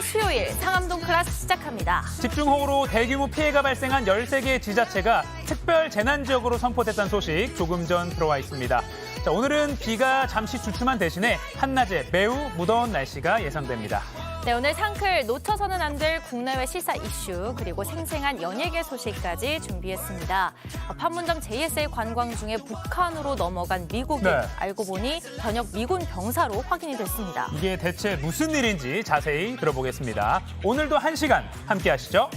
오늘 수요일 상암동 클래스 시작합니다. 집중호우로 대규모 피해가 발생한 13개 지자체가 특별 재난지역으로 선포됐다는 소식 조금 전 들어와 있습니다. 자, 오늘은 비가 잠시 주춤한 대신에 한낮에 매우 무더운 날씨가 예상됩니다. 네, 오늘 상클 놓쳐서는 안 될 국내외 시사 이슈 그리고 생생한 연예계 소식까지 준비했습니다. 판문점 JSA 관광 중에 북한으로 넘어간 미국인 네. 알고 보니 전역 미군 병사로 확인이 됐습니다. 이게 대체 무슨 일인지 자세히 들어보겠습니다. 오늘도 1시간 함께 하시죠.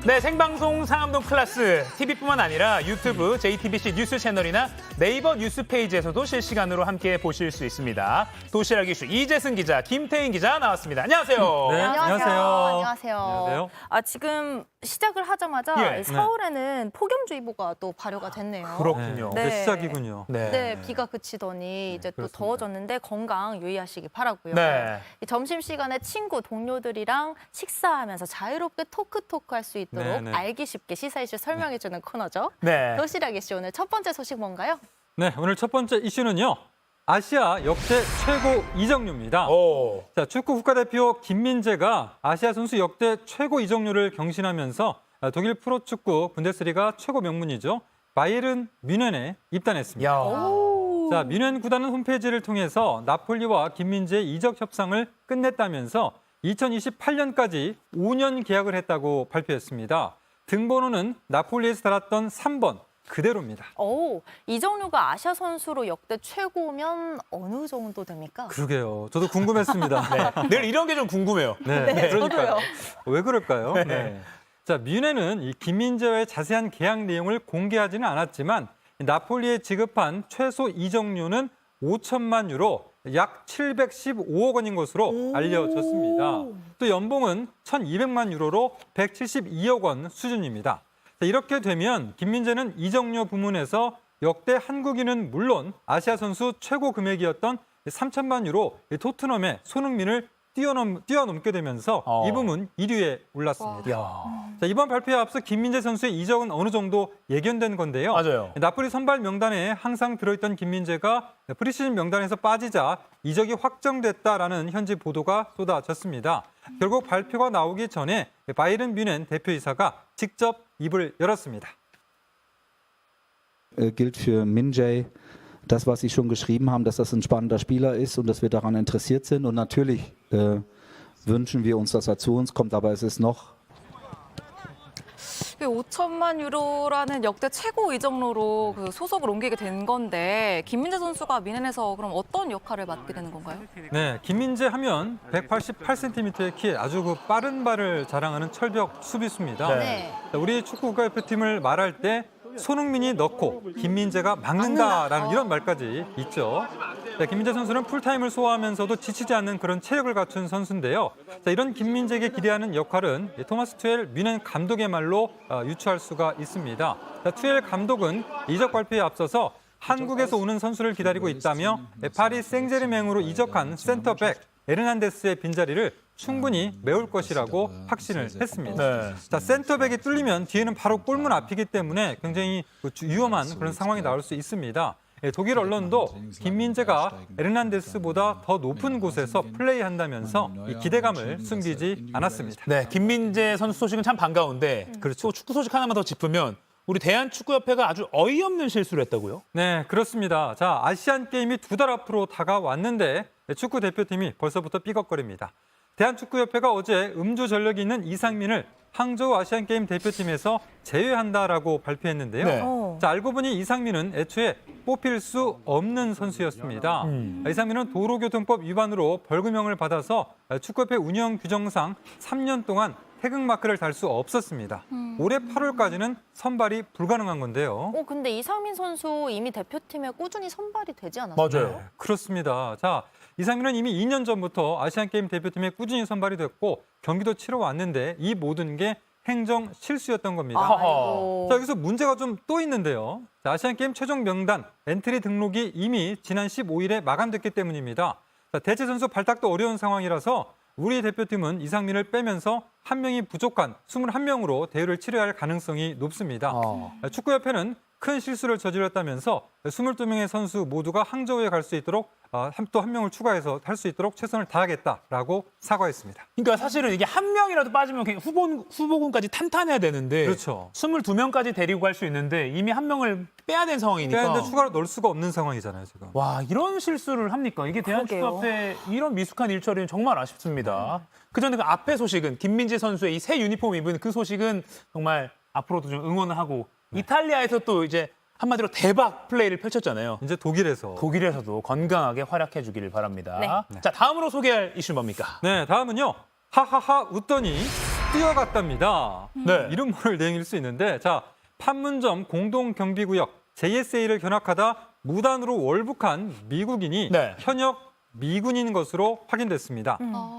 네, 생방송 상암동 클래스 TV뿐만 아니라 유튜브 JTBC 뉴스 채널이나 네이버 뉴스 페이지에서도 실시간으로 함께 보실 수 있습니다. 도시락 이슈 이재승 기자, 김태인 기자 나왔습니다. 안녕하세요. 네, 안녕하세요. 안녕하세요. 지금 시작을 하자마자 예. 서울에는 폭염주의보가 또 발효가 됐네요. 그렇군요. 네. 네, 시작이군요. 네, 비가 그치더니 이제 또 그렇습니다. 더워졌는데 건강 유의하시기 바라고요. 네. 이 점심시간에 친구, 동료들이랑 식사하면서 자유롭게 토크할 수 있도록 네, 네. 알기 쉽게 시사 이슈 설명해주는 코너죠. 네. 도시락 이슈 오늘 첫 번째 소식 뭔가요? 네, 오늘 첫 번째 이슈는요. 아시아 역대 최고 이적료입니다. 오. 자, 축구 국가대표 김민재가 아시아 선수 역대 최고 이적료를 경신하면서 독일 프로축구 분데스리가 최고 명문이죠. 바이에른 뮌헨에 입단했습니다. 야. 자, 뮌헨 구단은 홈페이지를 통해서 나폴리와 김민재의 이적 협상을 끝냈다면서 2028년까지 5년 계약을 했다고 발표했습니다. 등번호는 나폴리에서 달았던 3번 그대로입니다. 이정료가 아시아 선수로 역대 최고면 어느 정도 됩니까? 그러게요. 저도 궁금했습니다. 네. 늘 이런 게 좀 궁금해요. 네, 저도요. 왜 그럴까요? 네. 자, 뮌헨은 이 김민재와의 자세한 계약 내용을 공개하지는 않았지만 나폴리에 지급한 최소 이적료는 5천만 유로, 약 715억 원인 것으로 알려졌습니다. 또 연봉은 1,200만 유로로 172억 원 수준입니다. 자, 이렇게 되면 김민재는 이적료 부문에서 역대 한국인은 물론 아시아 선수 최고 금액이었던 3천만 유로 토트넘의 손흥민을 뛰어넘게 되면서 이 부문 1위에 올랐습니다. 야. 자, 이번 발표에 앞서 김민재 선수의 이적은 어느 정도 예견된 건데요. 맞아요. 나폴리 선발 명단에 항상 들어있던 김민재가 프리시즌 명단에서 빠지자 이적이 확정됐다라는 현지 보도가 쏟아졌습니다. 결국 발표가 나오기 전에 바이에른 뮌헨 대표이사가 직접 입을 열었습니다. Gilt für Min-Jae das, was Sie schon geschrieben haben, dass das ein spannender Spieler ist und dass wir daran interessiert sind. Und natürlich wünschen wir uns, dass er zu uns kommt, aber es ist noch 5천만 유로라는 역대 최고 이적료로 그 소속을 옮기게 된 건데 김민재 선수가 뮌헨에서 그럼 어떤 역할을 맡게 되는 건가요? 네, 김민재 하면 188cm의 키에 아주 그 빠른 발을 자랑하는 철벽 수비수입니다. 네. 자, 우리 축구 국가대표팀을 말할 때 손흥민이 넣고 김민재가 막는다라는 이런 말까지 있죠. 자, 김민재 선수는 풀타임을 소화하면서도 지치지 않는 그런 체력을 갖춘 선수인데요. 자, 이런 김민재에게 기대하는 역할은 토마스 투엘 뮌헨 감독의 말로 유추할 수가 있습니다. 자, 투엘 감독은 이적 발표에 앞서서 한국에서 오는 선수를 기다리고 있다며 파리 생제르맹으로 이적한 센터백 에르난데스의 빈자리를 충분히 메울 것이라고 확신을 했습니다. 네. 자, 센터백이 뚫리면 뒤에는 바로 골문 앞이기 때문에 굉장히 위험한 그런 상황이 나올 수 있습니다. 독일 언론도 김민재가 에르난데스보다 더 높은 곳에서 플레이한다면서 이 기대감을 숨기지 않았습니다. 네, 김민재 선수 소식은 참 반가운데 그렇죠. 축구 소식 하나만 더 짚으면 우리 대한축구협회가 아주 어이없는 실수를 했다고요? 네, 그렇습니다. 자, 아시안 게임이 2달 앞으로 다가왔는데 축구 대표팀이 벌써부터 삐걱거립니다. 대한축구협회가 어제 음주 전력이 있는 이상민을 항저우 아시안게임 대표팀에서 제외한다라고 발표했는데요. 네. 자, 알고 보니 이상민은 애초에 뽑힐 수 없는 선수였습니다. 이상민은 도로교통법 위반으로 벌금형을 받아서 축구협회 운영 규정상 3년 동안 태극마크를 달 수 없었습니다. 올해 8월까지는 선발이 불가능한 건데요. 근데 이상민 선수 이미 대표팀에 꾸준히 선발이 되지 않았어요? 맞아요. 그렇습니다. 자, 이상민은 이미 2년 전부터 아시안게임 대표팀에 꾸준히 선발이 됐고 경기도 치러왔는데 이 모든 게 행정 실수였던 겁니다. 아이고. 자, 여기서 문제가 좀 또 있는데요. 자, 아시안게임 최종 명단 엔트리 등록이 이미 지난 15일에 마감됐기 때문입니다. 자, 대체 선수 발탁도 어려운 상황이라서 우리 대표팀은 이상민을 빼면서 한 명이 부족한 21명으로 대회를 치러야 할 가능성이 높습니다. 축구협회는 큰 실수를 저질렀다면서 22명의 선수 모두가 항저우에 갈 수 있도록 또 한 명을 추가해서 할 수 있도록 최선을 다하겠다라고 사과했습니다. 그러니까 사실은 이게 한 명이라도 빠지면 그냥 후보군까지 탄탄해야 되는데 그렇죠. 22명까지 데리고 갈 수 있는데 이미 한 명을 빼야 되는 상황이니까. 그런데 추가로 넣을 수가 없는 상황이잖아요, 지금. 와, 이런 실수를 합니까? 이게 대한축구협회 이런 미숙한 일처리는 정말 아쉽습니다. 그전에 그 앞에 소식은 김민재 선수의 이 새 유니폼 입은 그 소식은 정말 앞으로도 좀 응원을 하고 이탈리아에서 또 이제 한마디로 대박 플레이를 펼쳤잖아요. 이제 독일에서. 독일에서도 건강하게 활약해 주기를 바랍니다. 네. 자, 다음으로 소개할 이슈는 뭡니까? 네, 다음은요. 하하하 웃더니 뛰어갔답니다. 네. 이름 모를 내용일 수 있는데 자, 판문점 공동경비구역 JSA를 견학하다 무단으로 월북한 미국인이 네. 현역 미군인 것으로 확인됐습니다.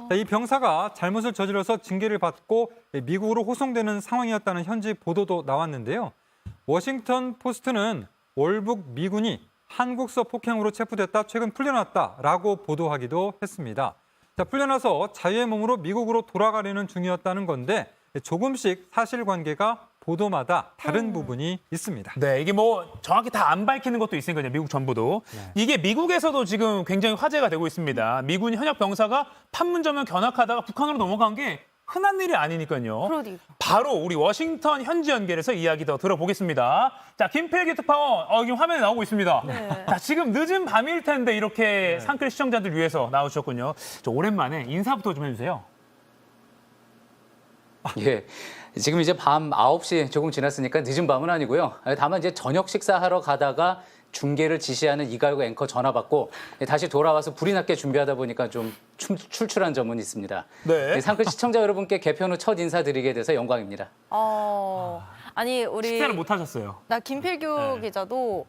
자, 이 병사가 잘못을 저질러서 징계를 받고 미국으로 호송되는 상황이었다는 현지 보도도 나왔는데요. 워싱턴 포스트는 월북 미군이 한국서 폭행으로 체포됐다 최근 풀려났다라고 보도하기도 했습니다. 자, 풀려나서 자유의 몸으로 미국으로 돌아가려는 중이었다는 건데 조금씩 사실관계가 보도마다 다른 부분이 있습니다. 네, 이게 뭐 정확히 다 안 밝히는 것도 있으니까요. 미국 정부도. 이게 미국에서도 지금 굉장히 화제가 되고 있습니다. 미군 현역 병사가 판문점을 견학하다가 북한으로 넘어간 게 흔한 일이 아니니까요. 그러니까. 바로 우리 워싱턴 현지 연결해서 이야기 더 들어보겠습니다. 자, 김필기 특파원, 지금 화면에 나오고 있습니다. 네. 자, 지금 늦은 밤일 텐데 이렇게 상클 시청자들 위해서 나오셨군요. 저 오랜만에 인사부터 좀 해주세요. 예. 지금 이제 밤 9시 조금 지났으니까 늦은 밤은 아니고요. 다만 이제 저녁 식사하러 가다가 중계를 지시하는 이가요거 앵커 전화 받고 다시 돌아와서 불이 났게 준비하다 보니까 좀 출출한 점은 있습니다. 네. 상클 시청자 여러분께 개편 후 첫 인사드리게 돼서 영광입니다. 아니 우리 식사를 못 하셨어요. 나 김필규 네. 기자도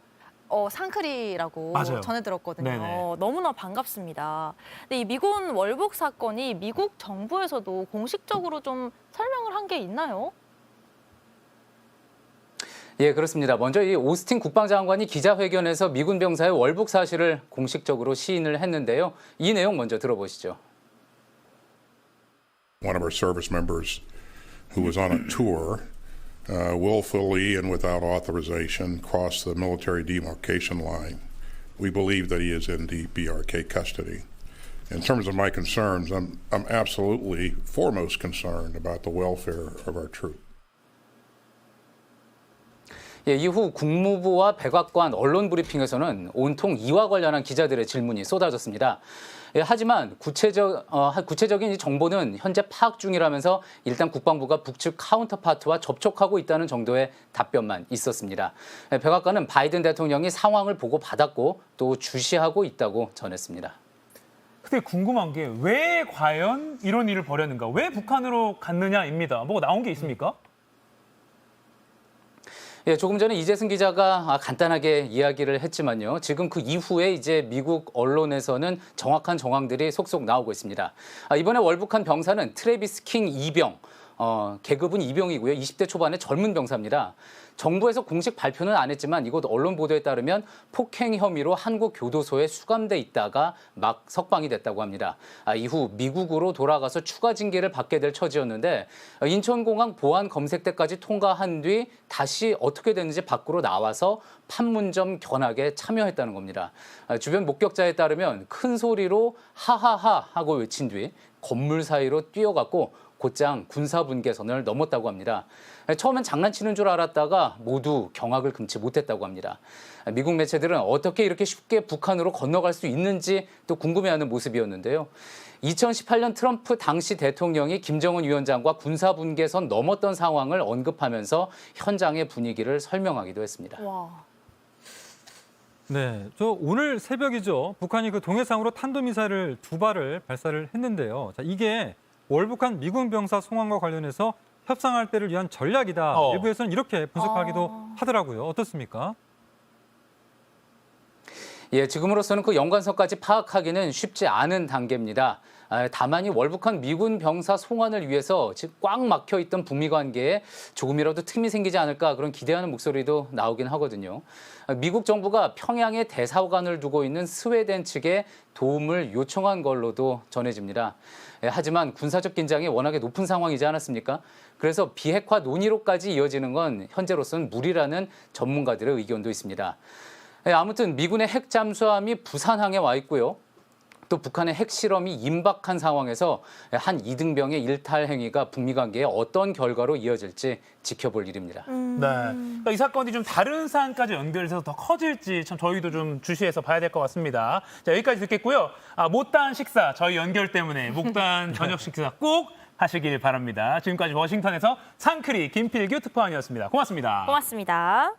상클이라고 맞아요. 전해 들었거든요. 네네. 너무나 반갑습니다. 근데 이 미군 월북 사건이 미국 정부에서도 공식적으로 좀 설명을 한 게 있나요? 예, 그렇습니다. 먼저 이 오스틴 국방장관이 기자회견에서 미군 병사의 월북 사실을 공식적으로 시인을 했는데요. 이 내용 먼저 들어보시죠. One of our service members who was on a tour willfully and without authorization crossed the military demarcation line. We believe that he is in the BRK custody. In terms of my concerns, I'm absolutely foremost concerned about the welfare of our troops. 예, 이후 국무부와 백악관 언론 브리핑에서는 온통 이와 관련한 기자들의 질문이 쏟아졌습니다. 예, 하지만 구체적인 이 정보는 현재 파악 중이라면서 일단 국방부가 북측 카운터파트와 접촉하고 있다는 정도의 답변만 있었습니다. 예, 백악관은 바이든 대통령이 상황을 보고 받았고 또 주시하고 있다고 전했습니다. 근데 궁금한 게 왜 과연 이런 일을 벌였는가? 왜 북한으로 갔느냐입니다. 뭐가 나온 게 있습니까? 예, 조금 전에 이재승 기자가 간단하게 이야기를 했지만요. 지금 그 이후에 이제 미국 언론에서는 정확한 정황들이 속속 나오고 있습니다. 이번에 월북한 병사는 트래비스 킹 이병, 계급은 이병이고요. 20대 초반의 젊은 병사입니다. 정부에서 공식 발표는 안 했지만 이곳 언론 보도에 따르면 폭행 혐의로 한국 교도소에 수감돼 있다가 막 석방이 됐다고 합니다. 이후 미국으로 돌아가서 추가 징계를 받게 될 처지였는데 인천공항 보안 검색대까지 통과한 뒤 다시 어떻게 됐는지 밖으로 나와서 판문점 견학에 참여했다는 겁니다. 주변 목격자에 따르면 큰 소리로 하하하 하고 외친 뒤 건물 사이로 뛰어갔고 곧장 군사분계선을 넘었다고 합니다. 처음엔 장난치는 줄 알았다가 모두 경악을 금치 못했다고 합니다. 미국 매체들은 어떻게 이렇게 쉽게 북한으로 건너갈 수 있는지 또 궁금해하는 모습이었는데요. 2018년 트럼프 당시 대통령이 김정은 위원장과 군사분계선 넘었던 상황을 언급하면서 현장의 분위기를 설명하기도 했습니다. 와. 네, 저 오늘 새벽이죠. 북한이 그 동해상으로 탄도미사일을 2발을 발사를 했는데요. 자, 이게 월북한 미군 병사 송환과 관련해서 협상할 때를 위한 전략이다. 일부에서는 이렇게 분석하기도 하더라고요. 어떻습니까? 예, 지금으로서는 그 연관성까지 파악하기는 쉽지 않은 단계입니다. 다만 이 월북한 미군 병사 송환을 위해서 지금 꽉 막혀 있던 북미 관계에 조금이라도 틈이 생기지 않을까 그런 기대하는 목소리도 나오긴 하거든요. 미국 정부가 평양에 대사관을 두고 있는 스웨덴 측에 도움을 요청한 걸로도 전해집니다. 하지만 군사적 긴장이 워낙에 높은 상황이지 않았습니까? 그래서 비핵화 논의로까지 이어지는 건 현재로서는 무리라는 전문가들의 의견도 있습니다. 아무튼 미군의 핵 잠수함이 부산항에 와 있고요. 또 북한의 핵실험이 임박한 상황에서 한 이등병의 일탈 행위가 북미 관계에 어떤 결과로 이어질지 지켜볼 일입니다. 네. 그러니까 이 사건이 좀 다른 사안까지 연결해서 더 커질지 참 저희도 좀 주시해서 봐야 될 것 같습니다. 자, 여기까지 듣겠고요. 못다한 식사, 저희 연결 때문에 목단 저녁 식사 꼭 하시길 바랍니다. 지금까지 워싱턴에서 상크리 김필규 특파원이었습니다. 고맙습니다. 고맙습니다.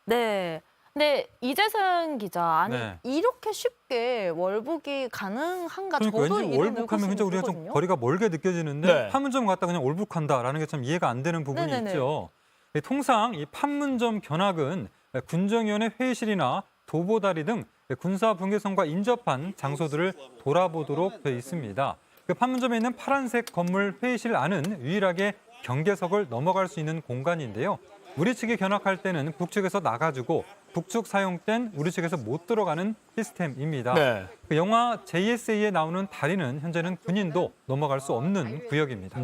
네. 근데 이재승 기자, 아니 네. 이렇게 쉽게 월북이 가능한가? 그러니까 저도 왠지 이런 월북하면 굉장히 우리가 좀 의구심이 거리가 멀게 느껴지는데 네. 판문점 갔다 그냥 월북한다라는 게 참 이해가 안 되는 부분이 네네네. 있죠. 통상 이 판문점 견학은 군정위원회 회의실이나 도보다리 등 군사 분계선과 인접한 장소들을 돌아보도록 돼 있습니다. 그 판문점에 있는 파란색 건물 회의실 안은 유일하게 경계석을 넘어갈 수 있는 공간인데요. 우리 측이 견학할 때는 북측에서 나가주고 북측 사용된 우리 측에서 못 들어가는 시스템입니다. 네. 그 영화 JSA에 나오는 다리는 현재는 군인도 넘어갈 수 없는 구역입니다.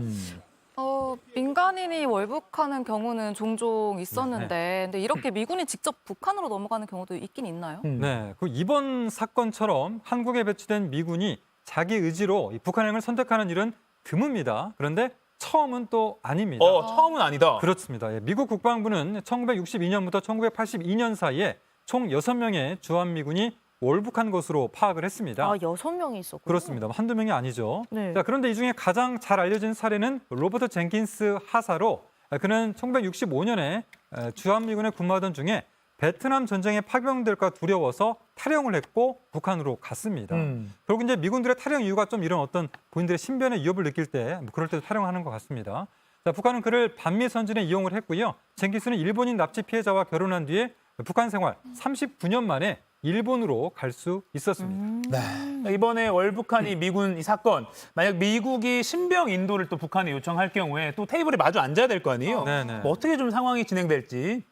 민간인이 월북하는 경우는 종종 있었는데 네. 근데 이렇게 미군이 직접 북한으로 넘어가는 경우도 있긴 있나요? 네, 그 이번 사건처럼 한국에 배치된 미군이 자기 의지로 이 북한행을 선택하는 일은 드뭅니다. 그런데 처음은 또 아닙니다. 처음은 아니다. 그렇습니다. 예, 미국 국방부는 1962년부터 1982년 사이에 총 6명의 주한미군이 월북한 것으로 파악을 했습니다. 6명이 있었군요. 그렇습니다. 한두 명이 아니죠. 네. 자, 그런데 이 중에 가장 잘 알려진 사례는 로버트 젠킨스 하사로 그는 1965년에 주한미군에 근무하던 중에 베트남 전쟁에 파병될까 두려워서 탈영을 했고 북한으로 갔습니다. 결국 이제 미군들의 탈영 이유가 좀 이런 어떤 본인들의 신변의 위협을 느낄 때 그럴 때도 탈영하는 것 같습니다. 자, 북한은 그를 반미 선진에 이용을 했고요. 젠킨스는 일본인 납치 피해자와 결혼한 뒤에 북한 생활 39년 만에 일본으로 갈 수 있었습니다. 네. 이번에 월북한 이 미군 이 사건, 만약 미국이 신병 인도를 또 북한에 요청할 경우에 또 테이블에 마주 앉아야 될 거 아니에요? 네네. 뭐 어떻게 좀 상황이 진행될지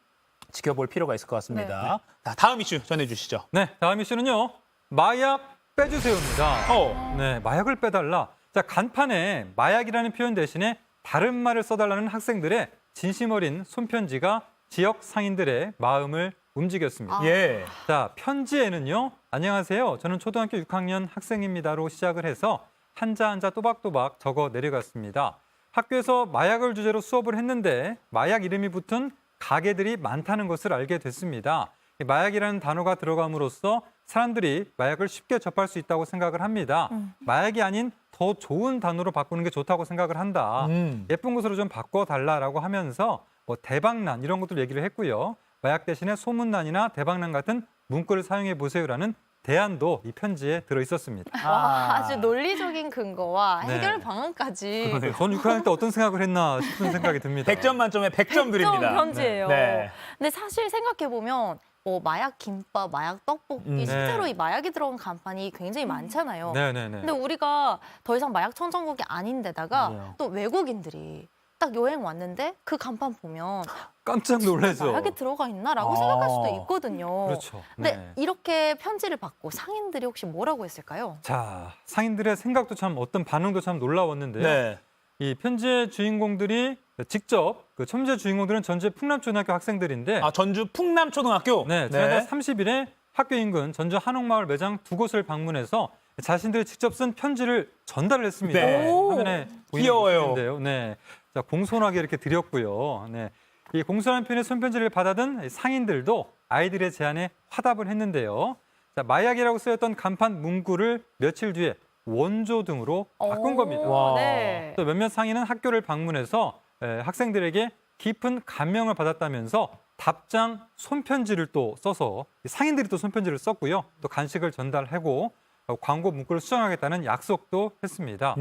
지켜볼 필요가 있을 것 같습니다. 자, 다음 이슈 전해주시죠. 네, 다음 이슈는요. 마약 빼주세요입니다. 네, 마약을 빼달라. 자, 간판에 마약이라는 표현 대신에 다른 말을 써달라는 학생들의 진심 어린 손편지가 지역 상인들의 마음을 움직였습니다. 예. 자, 편지에는요. 안녕하세요. 저는 초등학교 6학년 학생입니다로 시작을 해서 한자 한자 또박또박 적어 내려갔습니다. 학교에서 마약을 주제로 수업을 했는데 마약 이름이 붙은 가게들이 많다는 것을 알게 됐습니다. 이 마약이라는 단어가 들어감으로써 사람들이 마약을 쉽게 접할 수 있다고 생각을 합니다. 마약이 아닌 더 좋은 단어로 바꾸는 게 좋다고 생각을 한다. 예쁜 것으로 좀 바꿔달라라고 하면서 뭐 대박난 이런 것들 얘기를 했고요. 마약 대신에 소문난이나 대박난 같은 문구를 사용해 보세요라는 대안도 이 편지에 들어 있었습니다. 아주 논리적인 근거와 네. 해결 방안까지 전 6학년 때 어떤 생각을 했나 싶은 생각이 듭니다. 100점 만점에 100점 드립니다. 편지예요. 네. 근데 사실 생각해보면 마약 김밥, 마약 떡볶이 네. 실제로 이 마약이 들어간 간판이 굉장히 많잖아요. 네네네. 근데 우리가 더 이상 마약 청정국이 아닌데다가 맞아요. 또 외국인들이 딱 여행 왔는데 그 간판 보면 깜짝 놀라죠. 마약이 들어가 있나라고 생각할 수도 있거든요. 그렇죠. 근데 네. 이렇게 편지를 받고 상인들이 혹시 뭐라고 했을까요? 자, 상인들의 생각도 참 어떤 반응도 참 놀라웠는데요. 네. 이 편지의 주인공들이 직접 그 첨지의 주인공들은 전주 풍남초등학교 학생들인데 전주 풍남초등학교. 네, 지난달 30일에 학교 인근 전주 한옥마을 매장 2곳을 방문해서 자신들이 직접 쓴 편지를 전달을 했습니다. 네. 화면에 보이는 귀여워요. 모습인데요. 네, 자, 공손하게 이렇게 드렸고요. 네, 이 공손한 편의 손편지를 받아든 상인들도 아이들의 제안에 화답을 했는데요. 자, 마약이라고 쓰였던 간판 문구를 며칠 뒤에 원조 등으로 바꾼 겁니다. 와. 네. 또 몇몇 상인은 학교를 방문해서 학생들에게 깊은 감명을 받았다면서 답장 손편지를 또 써서 상인들이 또 손편지를 썼고요. 또 간식을 전달하고 광고 문구를 수정하겠다는 약속도 했습니다.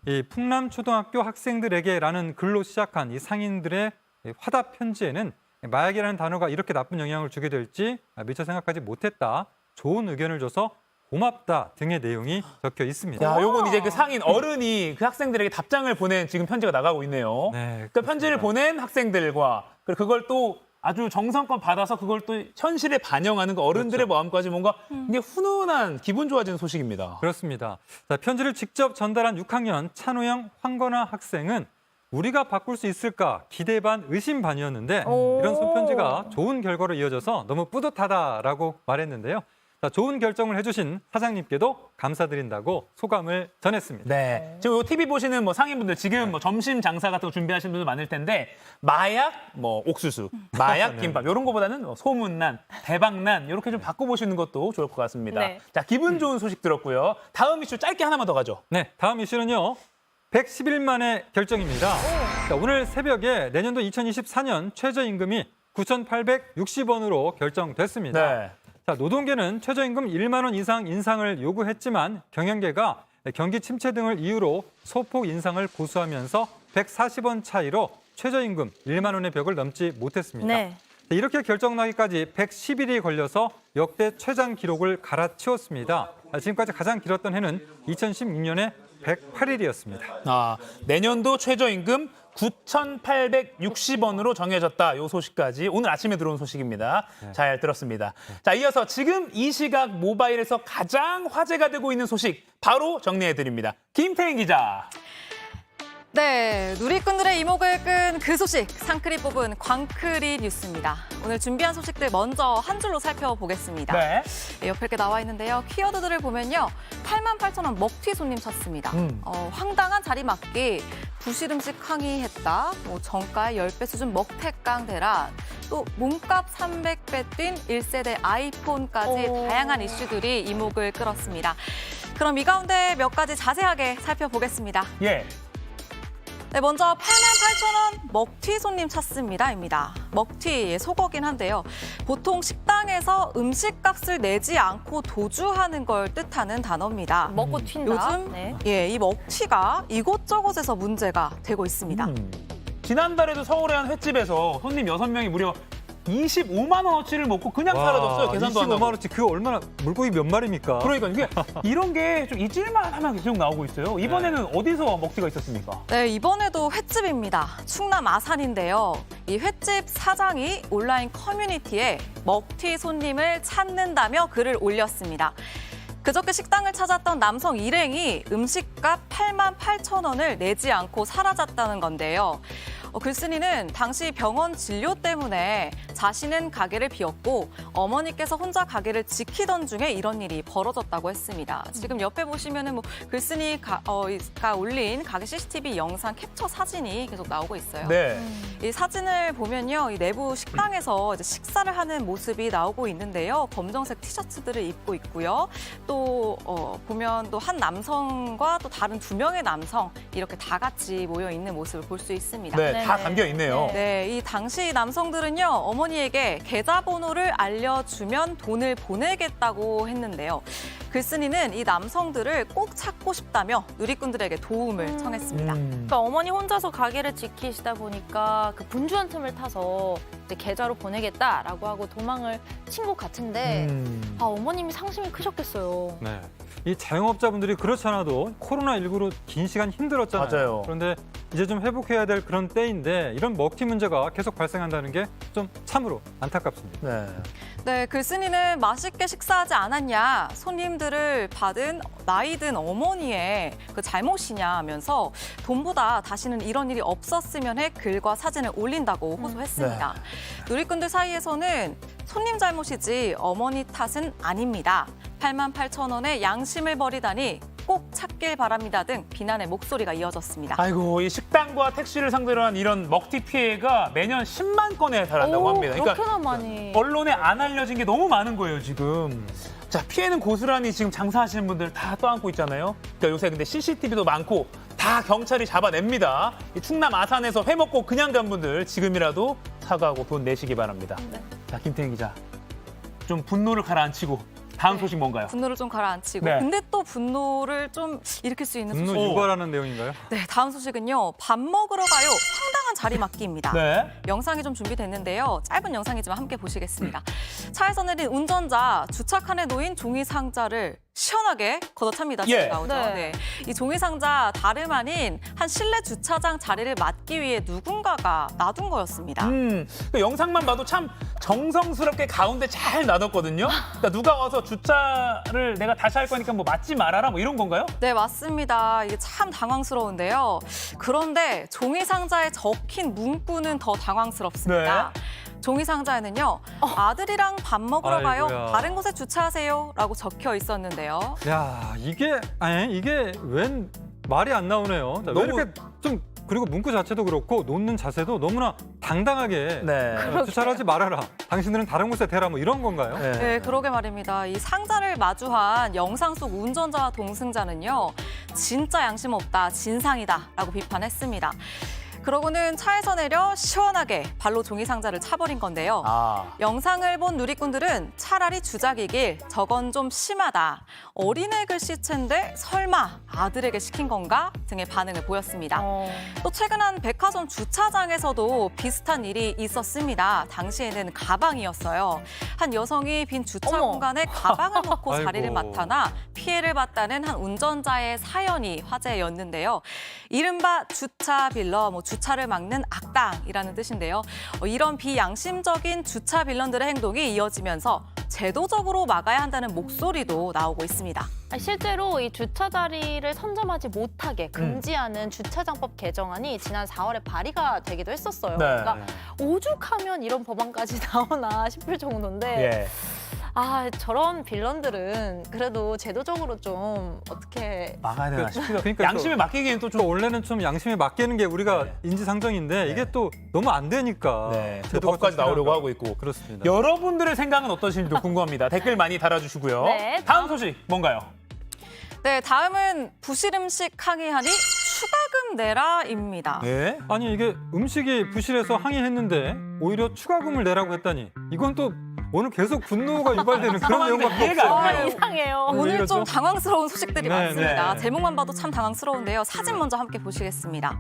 이 풍남초등학교 학생들에게라는 글로 시작한 이 상인들의 화답 편지에는 마약이라는 단어가 이렇게 나쁜 영향을 주게 될지 미처 생각하지 못했다. 좋은 의견을 줘서 고맙다 등의 내용이 적혀 있습니다. 야, 요건 이제 그 상인 어른이 그 학생들에게 답장을 보낸 지금 편지가 나가고 있네요. 네, 그러니까 편지를 보낸 학생들과 그리고 그걸 또 아주 정성껏 받아서 그걸 또 현실에 반영하는 그 어른들의 그렇죠. 마음까지 뭔가 굉장히 훈훈한 기분 좋아지는 소식입니다. 그렇습니다. 자, 편지를 직접 전달한 6학년 찬호영 황건아 학생은 우리가 바꿀 수 있을까 기대 반 의심 반이었는데 이런 손편지가 좋은 결과로 이어져서 너무 뿌듯하다라고 말했는데요. 자, 좋은 결정을 해주신 사장님께도 감사드린다고 소감을 전했습니다. 네. 지금 요 TV 보시는 뭐 상인분들 지금 뭐 점심 장사 같은 거 준비하시는 분들 많을 텐데 마약 뭐 옥수수, 마약 김밥 이런 거보다는 뭐 소문난, 대박난 이렇게 좀 바꿔보시는 것도 좋을 것 같습니다. 네. 자, 기분 좋은 소식 들었고요. 다음 이슈 짧게 하나만 더 가죠. 네, 다음 이슈는요. 110일 만의 결정입니다. 자, 오늘 새벽에 내년도 2024년 최저임금이 9,860원으로 결정됐습니다. 네. 자, 노동계는 최저임금 1만 원 이상 인상을 요구했지만 경영계가 경기 침체 등을 이유로 소폭 인상을 고수하면서 140원 차이로 최저임금 1만 원의 벽을 넘지 못했습니다. 네. 이렇게 결정나기까지 110일이 걸려서 역대 최장 기록을 갈아치웠습니다. 지금까지 가장 길었던 해는 2016년에 108일이었습니다. 아, 내년도 최저임금 9,860원으로 정해졌다. 이 소식까지 오늘 아침에 들어온 소식입니다. 잘 들었습니다. 자, 이어서 지금 이 시각 모바일에서 가장 화제가 되고 있는 소식 바로 정리해드립니다. 김태인 기자. 네, 누리꾼들의 이목을 끈 그 소식, 상크리 뽑은 광크리 뉴스입니다. 오늘 준비한 소식들 먼저 한 줄로 살펴보겠습니다. 네. 옆에 이렇게 나와 있는데요. 키워드들을 보면요. 88,000원 먹튀 손님 찾습니다. 황당한 자리맡기, 부실 음식 항의했다, 뭐 정가의 10배 수준 먹태깡 대란, 또 몸값 300배 뛴 1세대 아이폰까지 다양한 이슈들이 이목을 끌었습니다. 그럼 이 가운데 몇 가지 자세하게 살펴보겠습니다. 예. 네, 먼저 88,000원 먹튀 손님 찾습니다입니다. 먹튀 속어긴 한데요. 보통 식당에서 음식값을 내지 않고 도주하는 걸 뜻하는 단어입니다. 먹고 튄다. 요즘 네. 이 먹튀가 이곳저곳에서 문제가 되고 있습니다. 지난달에도 서울의 한 횟집에서 손님 6명이 무려 25만 원어치를 먹고 그냥 사라졌어요. 계산도 안 25만 하고. 원어치 그 얼마나 물고기 몇 마리입니까? 그러니까 이게 이런 게 좀 잊을만 하면 계속 나오고 있어요. 이번에는 어디서 먹튀가 있었습니까? 네, 이번에도 횟집입니다. 충남 아산인데요. 이 횟집 사장이 온라인 커뮤니티에 먹튀 손님을 찾는다며 글을 올렸습니다. 그저께 식당을 찾았던 남성 일행이 음식값 88,000원을 내지 않고 사라졌다는 건데요. 글쓴이는 당시 병원 진료 때문에 자신은 가게를 비웠고 어머니께서 혼자 가게를 지키던 중에 이런 일이 벌어졌다고 했습니다. 지금 옆에 보시면은 뭐 글쓴이가 올린 가게 CCTV 영상 캡처 사진이 계속 나오고 있어요. 네. 이 사진을 보면요, 이 내부 식당에서 이제 식사를 하는 모습이 나오고 있는데요. 검정색 티셔츠들을 입고 있고요. 또 보면 또 한 남성과 또 다른 2명의 남성 이렇게 다 같이 모여 있는 모습을 볼 수 있습니다. 네, 다 네네. 담겨 있네요. 네, 이 당시 남성들은요, 어머니에게 계좌번호를 알려주면 돈을 보내겠다고 했는데요. 글쓴이는 이 남성들을 꼭 찾고 싶다며 누리꾼들에게 도움을 청했습니다. 그러니까 어머니 혼자서 가게를 지키시다 보니까 그 분주한 틈을 타서 이제 계좌로 보내겠다라고 하고 도망을 친 것 같은데 아, 어머님이 상심이 크셨겠어요. 네. 이 자영업자분들이 그렇지 않아도 코로나19로 긴 시간 힘들었잖아요. 맞아요. 그런데 이제 좀 회복해야 될 그런 때인데 이런 먹튀 문제가 계속 발생한다는 게 좀 참으로 안타깝습니다. 네. 네, 글쓴이는 맛있게 식사하지 않았냐, 손님들을 받은 나이 든 어머니의 그 잘못이냐 하면서 돈보다 다시는 이런 일이 없었으면 해 글과 사진을 올린다고 호소했습니다. 누리꾼들 사이에서는 손님 잘못이지 어머니 탓은 아닙니다. 88,000원에 양심을 버리다니 꼭 찾길 바랍니다 등 비난의 목소리가 이어졌습니다. 아이고, 이 식당과 택시를 상대로 한 이런 먹튀 피해가 매년 10만 건에 달한다고 합니다. 그렇게나 많이. 언론에 안 알려진 게 너무 많은 거예요, 지금. 자, 피해는 고스란히 지금 장사하시는 분들 다 떠안고 있잖아요. 그러니까 요새 근데 CCTV도 많고 다 경찰이 잡아냅니다. 이 충남 아산에서 회 먹고 그냥 간 분들 지금이라도 사과하고 돈 내시기 바랍니다. 네. 자, 김태인 기자. 좀 분노를 가라앉히고 다음 소식 뭔가요? 분노를 좀 가라앉히고 네. 근데 또 분노를 좀 일으킬 수 있는 분노 소식. 유발하는 내용인가요? 네, 다음 소식은요. 밥 먹으러 가요. 황당한 자리맡기입니다. 네. 영상이 좀 준비됐는데요. 짧은 영상이지만 함께 보시겠습니다. 차에서 내린 운전자 주차칸에 놓인 종이 상자를 시원하게 걷어찹니다. 예. 나오죠. 네. 네. 이 종이 상자 다름 아닌 한 실내 주차장 자리를 맡기 위해 누군가가 놔둔 거였습니다. 그 영상만 봐도 참 정성스럽게 가운데 잘 놔뒀거든요. 그러니까 누가 와서 주차를 내가 다시 할 거니까 뭐 맞지 말아라 뭐 이런 건가요? 네, 맞습니다. 이게 참 당황스러운데요. 그런데 종이 상자에 적힌 문구는 더 당황스럽습니다. 종이 상자에는요, 아들이랑 밥 먹으러 가요. 아이고야. 다른 곳에 주차하세요. 라고 적혀 있었는데요. 야, 이게 웬 말이 안 나오네요. 왜 너무- 이렇게 좀 그리고 문구 자체도 그렇고 놓는 자세도 너무나 당당하게 네. 주차를 하지 말아라. 당신들은 다른 곳에 대라 뭐 이런 건가요? 네, 그러게 말입니다. 이 상자를 마주한 영상 속 운전자와 동승자는요, 진짜 양심 없다, 진상이다 라고 비판했습니다. 그러고는 차에서 내려 시원하게 발로 종이 상자를 차버린 건데요. 아. 영상을 본 누리꾼들은 차라리 주작이길 저건 좀 심하다. 어린애 글씨체인데 설마 아들에게 시킨 건가? 등의 반응을 보였습니다. 또 최근 한 백화점 주차장에서도 비슷한 일이 있었습니다. 당시에는 가방이었어요. 한 여성이 빈 주차 어머. 공간에 가방을 놓고 아이고. 자리를 맡아나 피해를 봤다는 한 운전자의 사연이 화제였는데요. 이른바 주차 빌런, 주차를 막는 악당이라는 뜻인데요. 이런 비양심적인 주차 빌런들의 행동이 이어지면서 제도적으로 막아야 한다는 목소리도 나오고 있습니다. 실제로 이 주차 자리를 선점하지 못하게 금지하는 주차장법 개정안이 지난 4월에 발의가 되기도 했었어요. 네. 그러니까 오죽하면 이런 법안까지 나오나 싶을 정도인데 예. 아, 저런 빌런들은 그래도 제도적으로 좀 어떻게 막아야 되나 싶기도. 그러니까 양심에 맡기기엔 또 또 좀. 원래는 좀 양심에 맡기는 게 우리가 인지상정인데 이게 또 너무 안 되니까 네. 또 제도가 법까지 좀 나오려고 필요한가. 하고 있고. 그렇습니다. 여러분들의 생각은 어떠신지도 궁금합니다. 댓글 많이 달아주시고요. 네. 다음 소식 뭔가요? 네, 다음은 부실 음식 항의하니 추가금 내라입니다. 네. 아니 이게 음식이 부실해서 항의했는데 오히려 추가금을 내라고 했다니 이건 또 오늘 계속 분노가 유발되는 그런 내용밖에 이해가 안 없어요. 돼요. 이상해요. 왜 오늘 이러죠? 좀 당황스러운 소식들이 네, 많습니다. 네. 제목만 봐도 참 당황스러운데요. 사진 먼저 함께 보시겠습니다.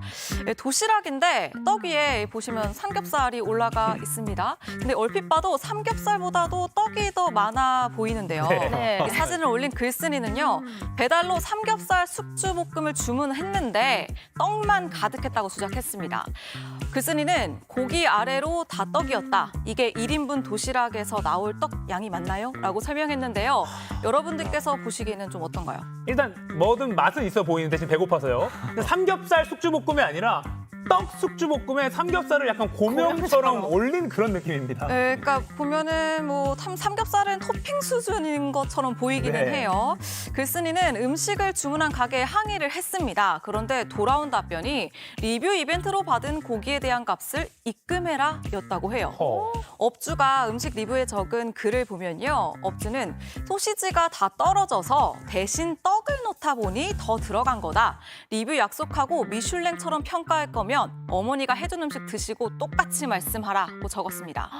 도시락인데 떡 위에 보시면 삼겹살이 올라가 있습니다. 근데 얼핏 봐도 삼겹살보다도 떡이 더 많아 보이는데요. 네. 네. 이 사진을 올린 글쓴이는요. 배달로 삼겹살 숙주볶음을 주문했는데 떡만 가득했다고 주장했습니다. 글쓴이는 고기 아래로 다 떡이었다. 이게 1인분 도시락에서 나올 떡 양이 맞나요? 라고 설명했는데요. 여러분들께서 보시기에는 좀 어떤가요? 일단 뭐든 맛은 있어 보이는데 지금 배고파서요. 근데 삼겹살 숙주볶음이 아니라 떡 숙주볶음에 삼겹살을 약간 고명처럼 올린 그런 느낌입니다. 네, 그러니까 보면은 뭐 삼겹살은 토핑 수준인 것처럼 보이기는 네. 해요. 글쓴이는 음식을 주문한 가게에 항의를 했습니다. 그런데 돌아온 답변이 리뷰 이벤트로 받은 고기에 대한 값을 입금해라였다고 해요. 업주가 음식 리뷰에 적은 글을 보면요. 업주는 소시지가 다 떨어져서 대신 떡을 넣다 보니 더 들어간 거다. 리뷰 약속하고 미슐랭처럼 평가할 거면 어머니가 해준 음식 드시고 똑같이 말씀하라고 적었습니다.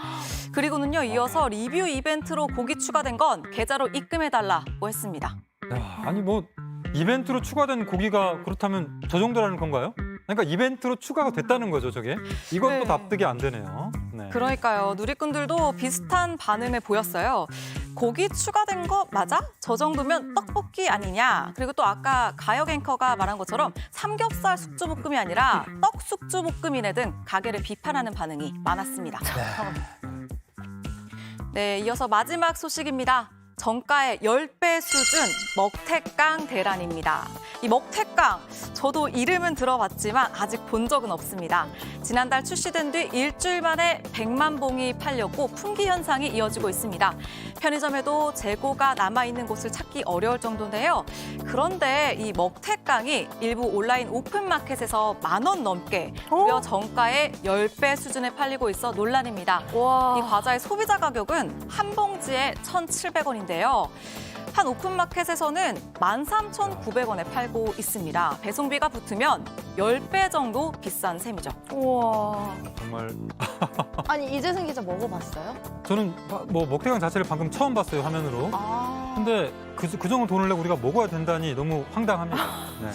그리고는요. 이어서 리뷰 이벤트로 고기 추가된 건 계좌로 입금해달라고 했습니다. 야, 아니 뭐 이벤트로 추가된 고기가 그렇다면 저 정도라는 건가요? 그러니까 이벤트로 추가가 됐다는 거죠, 저게. 이건 네. 또 납득이 안 되네요. 네. 그러니까요. 누리꾼들도 비슷한 반응을 보였어요. 고기 추가된 거 맞아? 저 정도면 떡볶이 아니냐? 그리고 또 아까 가역 앵커가 말한 것처럼 삼겹살 숙주볶음이 아니라 떡 숙주볶음이네 등 가게를 비판하는 반응이 많았습니다. 네, 이어서 마지막 소식입니다. 정가의 10배 수준 먹태깡 대란입니다. 이 먹태깡, 저도 이름은 들어봤지만 아직 본 적은 없습니다. 지난달 출시된 뒤 일주일 만에 100만 봉이 팔렸고 품귀 현상이 이어지고 있습니다. 편의점에도 재고가 남아있는 곳을 찾기 어려울 정도인데요. 그런데 이 먹태깡이 일부 온라인 오픈마켓에서 10,000원 넘게 무려 정가의 10배 수준에 팔리고 있어 논란입니다. 와. 이 과자의 소비자 가격은 한 봉지에 1,700원인데요. 한 오픈마켓에서는 13,900원에 팔고 있습니다. 배송비가 붙으면 10배 정도 비싼 셈이죠. 우와. 정말 아니, 이재승 기자 먹어봤어요? 저는 뭐 먹태강 자체를 방금 처음 봤어요, 화면으로. 아. 근데 그 정도 돈을 내고 우리가 먹어야 된다니 너무 황당합니다. 네.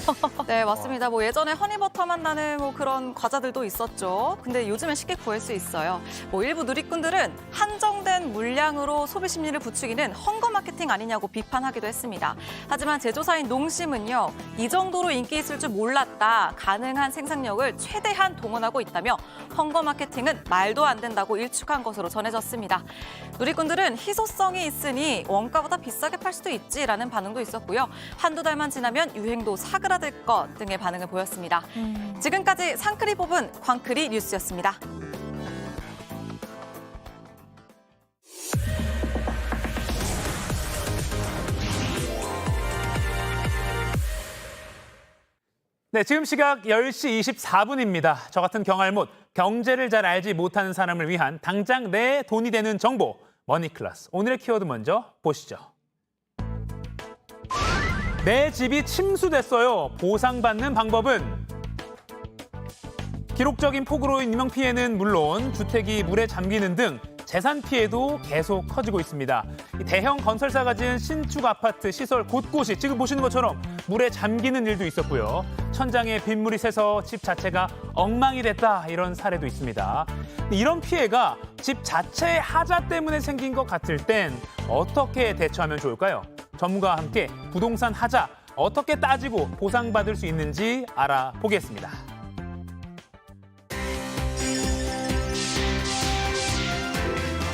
네, 맞습니다. 뭐 예전에 허니버터만 나는 뭐 그런 과자들도 있었죠. 근데 요즘엔 쉽게 구할 수 있어요. 뭐 일부 누리꾼들은 한정된 물량으로 소비 심리를 부추기는 헝거 마케팅 아니냐고 비판하기도 했습니다. 하지만 제조사인 농심은요, 이 정도로 인기 있을 줄 몰랐다. 가능한 생산력을 최대한 동원하고 있다며 헝거 마케팅은 말도 안 된다고 일축한 것으로 전해졌습니다. 누리꾼들은 희소성이 있으니 원가보다 비싸게 팔 수도 있지라는 반응도 있었고요. 한두 달만 지나면 유행도 사그라들 것 등의 반응을 보였습니다. 지금까지 상크리 뽑은 광크리 뉴스였습니다. 네, 지금 시각 10시 24분입니다. 저 같은 경알못, 경제를 잘 알지 못하는 사람을 위한 당장 내 돈이 되는 정보, 머니클래스. 오늘의 키워드 먼저 보시죠. 내 집이 침수됐어요. 보상받는 방법은? 기록적인 폭우로 인명피해는 물론 주택이 물에 잠기는 등 재산 피해도 계속 커지고 있습니다. 대형 건설사가 지은 신축 아파트 시설 곳곳이 지금 보시는 것처럼 물에 잠기는 일도 있었고요. 천장에 빗물이 새서 집 자체가 엉망이 됐다, 이런 사례도 있습니다. 이런 피해가 집 자체의 하자 때문에 생긴 것 같을 땐 어떻게 대처하면 좋을까요? 전문가와 함께 부동산 하자 어떻게 따지고 보상받을 수 있는지 알아보겠습니다.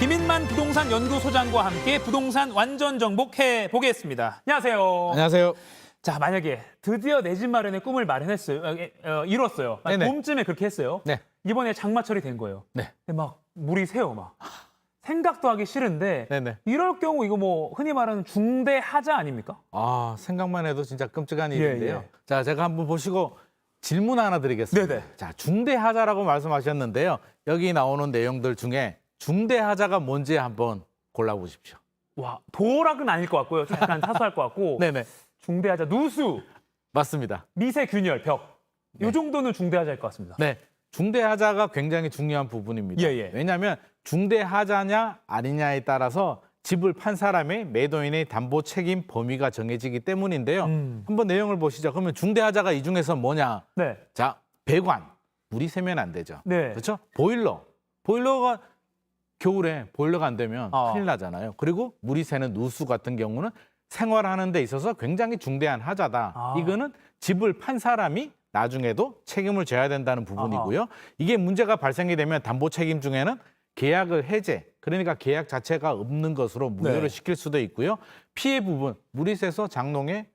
김인만 부동산 연구소장과 함께 부동산 완전 정복해 보겠습니다. 안녕하세요. 안녕하세요. 자, 만약에 드디어 내 집 마련의 꿈을 이뤘어요. 네네. 봄쯤에 그렇게 했어요. 네. 이번에 장마철이 된 거예요. 네. 근데 막 물이 새요, 막. 생각도 하기 싫은데 네네. 이럴 경우 이거 뭐 흔히 말하는 중대 하자 아닙니까? 아, 생각만 해도 진짜 끔찍한 일인데요. 예. 자, 제가 한번 보시고 질문 하나 드리겠습니다. 네네. 자, 중대하자라고 말씀하셨는데요. 여기 나오는 내용들 중에 중대하자가 뭔지 한번 골라보십시오. 와, 도락은 아닐 것 같고요. 약간 사소할 것 같고. 네네. 중대하자, 누수, 맞습니다. 미세균열, 벽. 이 정도는 중대하자일 것 같습니다. 네. 중대하자가 굉장히 중요한 부분입니다. 예. 왜냐하면 중대하자냐 아니냐에 따라서 집을 판 사람의 매도인의 담보 책임 범위가 정해지기 때문인데요. 한번 내용을 보시죠. 그러면 중대하자가 이 중에서 뭐냐? 네. 자, 배관. 물이 새면 안 되죠. 네. 그렇죠? 보일러가 겨울에 보일러가 안 되면 큰일 나잖아요. 그리고 물이 새는 누수 같은 경우는 생활하는 데 있어서 굉장히 중대한 하자다. 이거는 집을 판 사람이 나중에도 책임을 져야 된다는 부분이고요. 이게 문제가 발생이 되면 담보 책임 중에는 계약을 해제, 그러니까 계약 자체가 없는 것으로 무효를 네. 시킬 수도 있고요. 피해 부분, 물이 새서 장롱에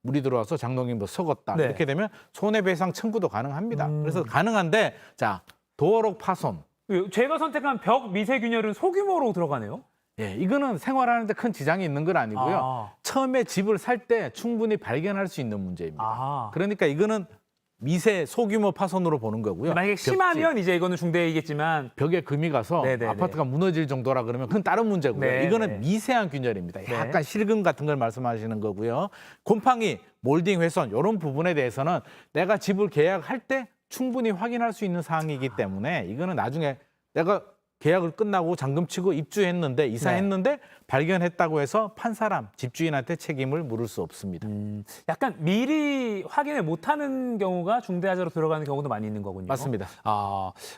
물이 들어와서 장롱이 썩었다. 네. 이렇게 되면 손해배상 청구도 가능합니다. 그래서 가능한데, 자, 도어록 파손. 제가 선택한 벽 미세균열은 소규모로 들어가네요. 예, 이거는 생활하는데 큰 지장이 있는 건 아니고요. 처음에 집을 살 때 충분히 발견할 수 있는 문제입니다. 그러니까 이거는 소규모 파손으로 보는 거고요. 만약에 심하면 이제 이거는 중대이겠지만 벽에 금이 가서 네네네. 아파트가 무너질 정도라 그러면 그건 다른 문제고요. 네, 이거는 네. 미세한 균열입니다. 네. 약간 실금 같은 걸 말씀하시는 거고요. 곰팡이, 몰딩, 훼손 이런 부분에 대해서는 내가 집을 계약할 때 충분히 확인할 수 있는 사항이기 때문에 이거는 나중에 내가 계약을 끝나고 잔금 치고 입주했는데 이사했는데 발견했다고 해서 판 사람, 집주인한테 책임을 물을 수 없습니다. 약간 미리 확인을 못하는 경우가 중대하자로 들어가는 경우도 많이 있는 거군요. 맞습니다.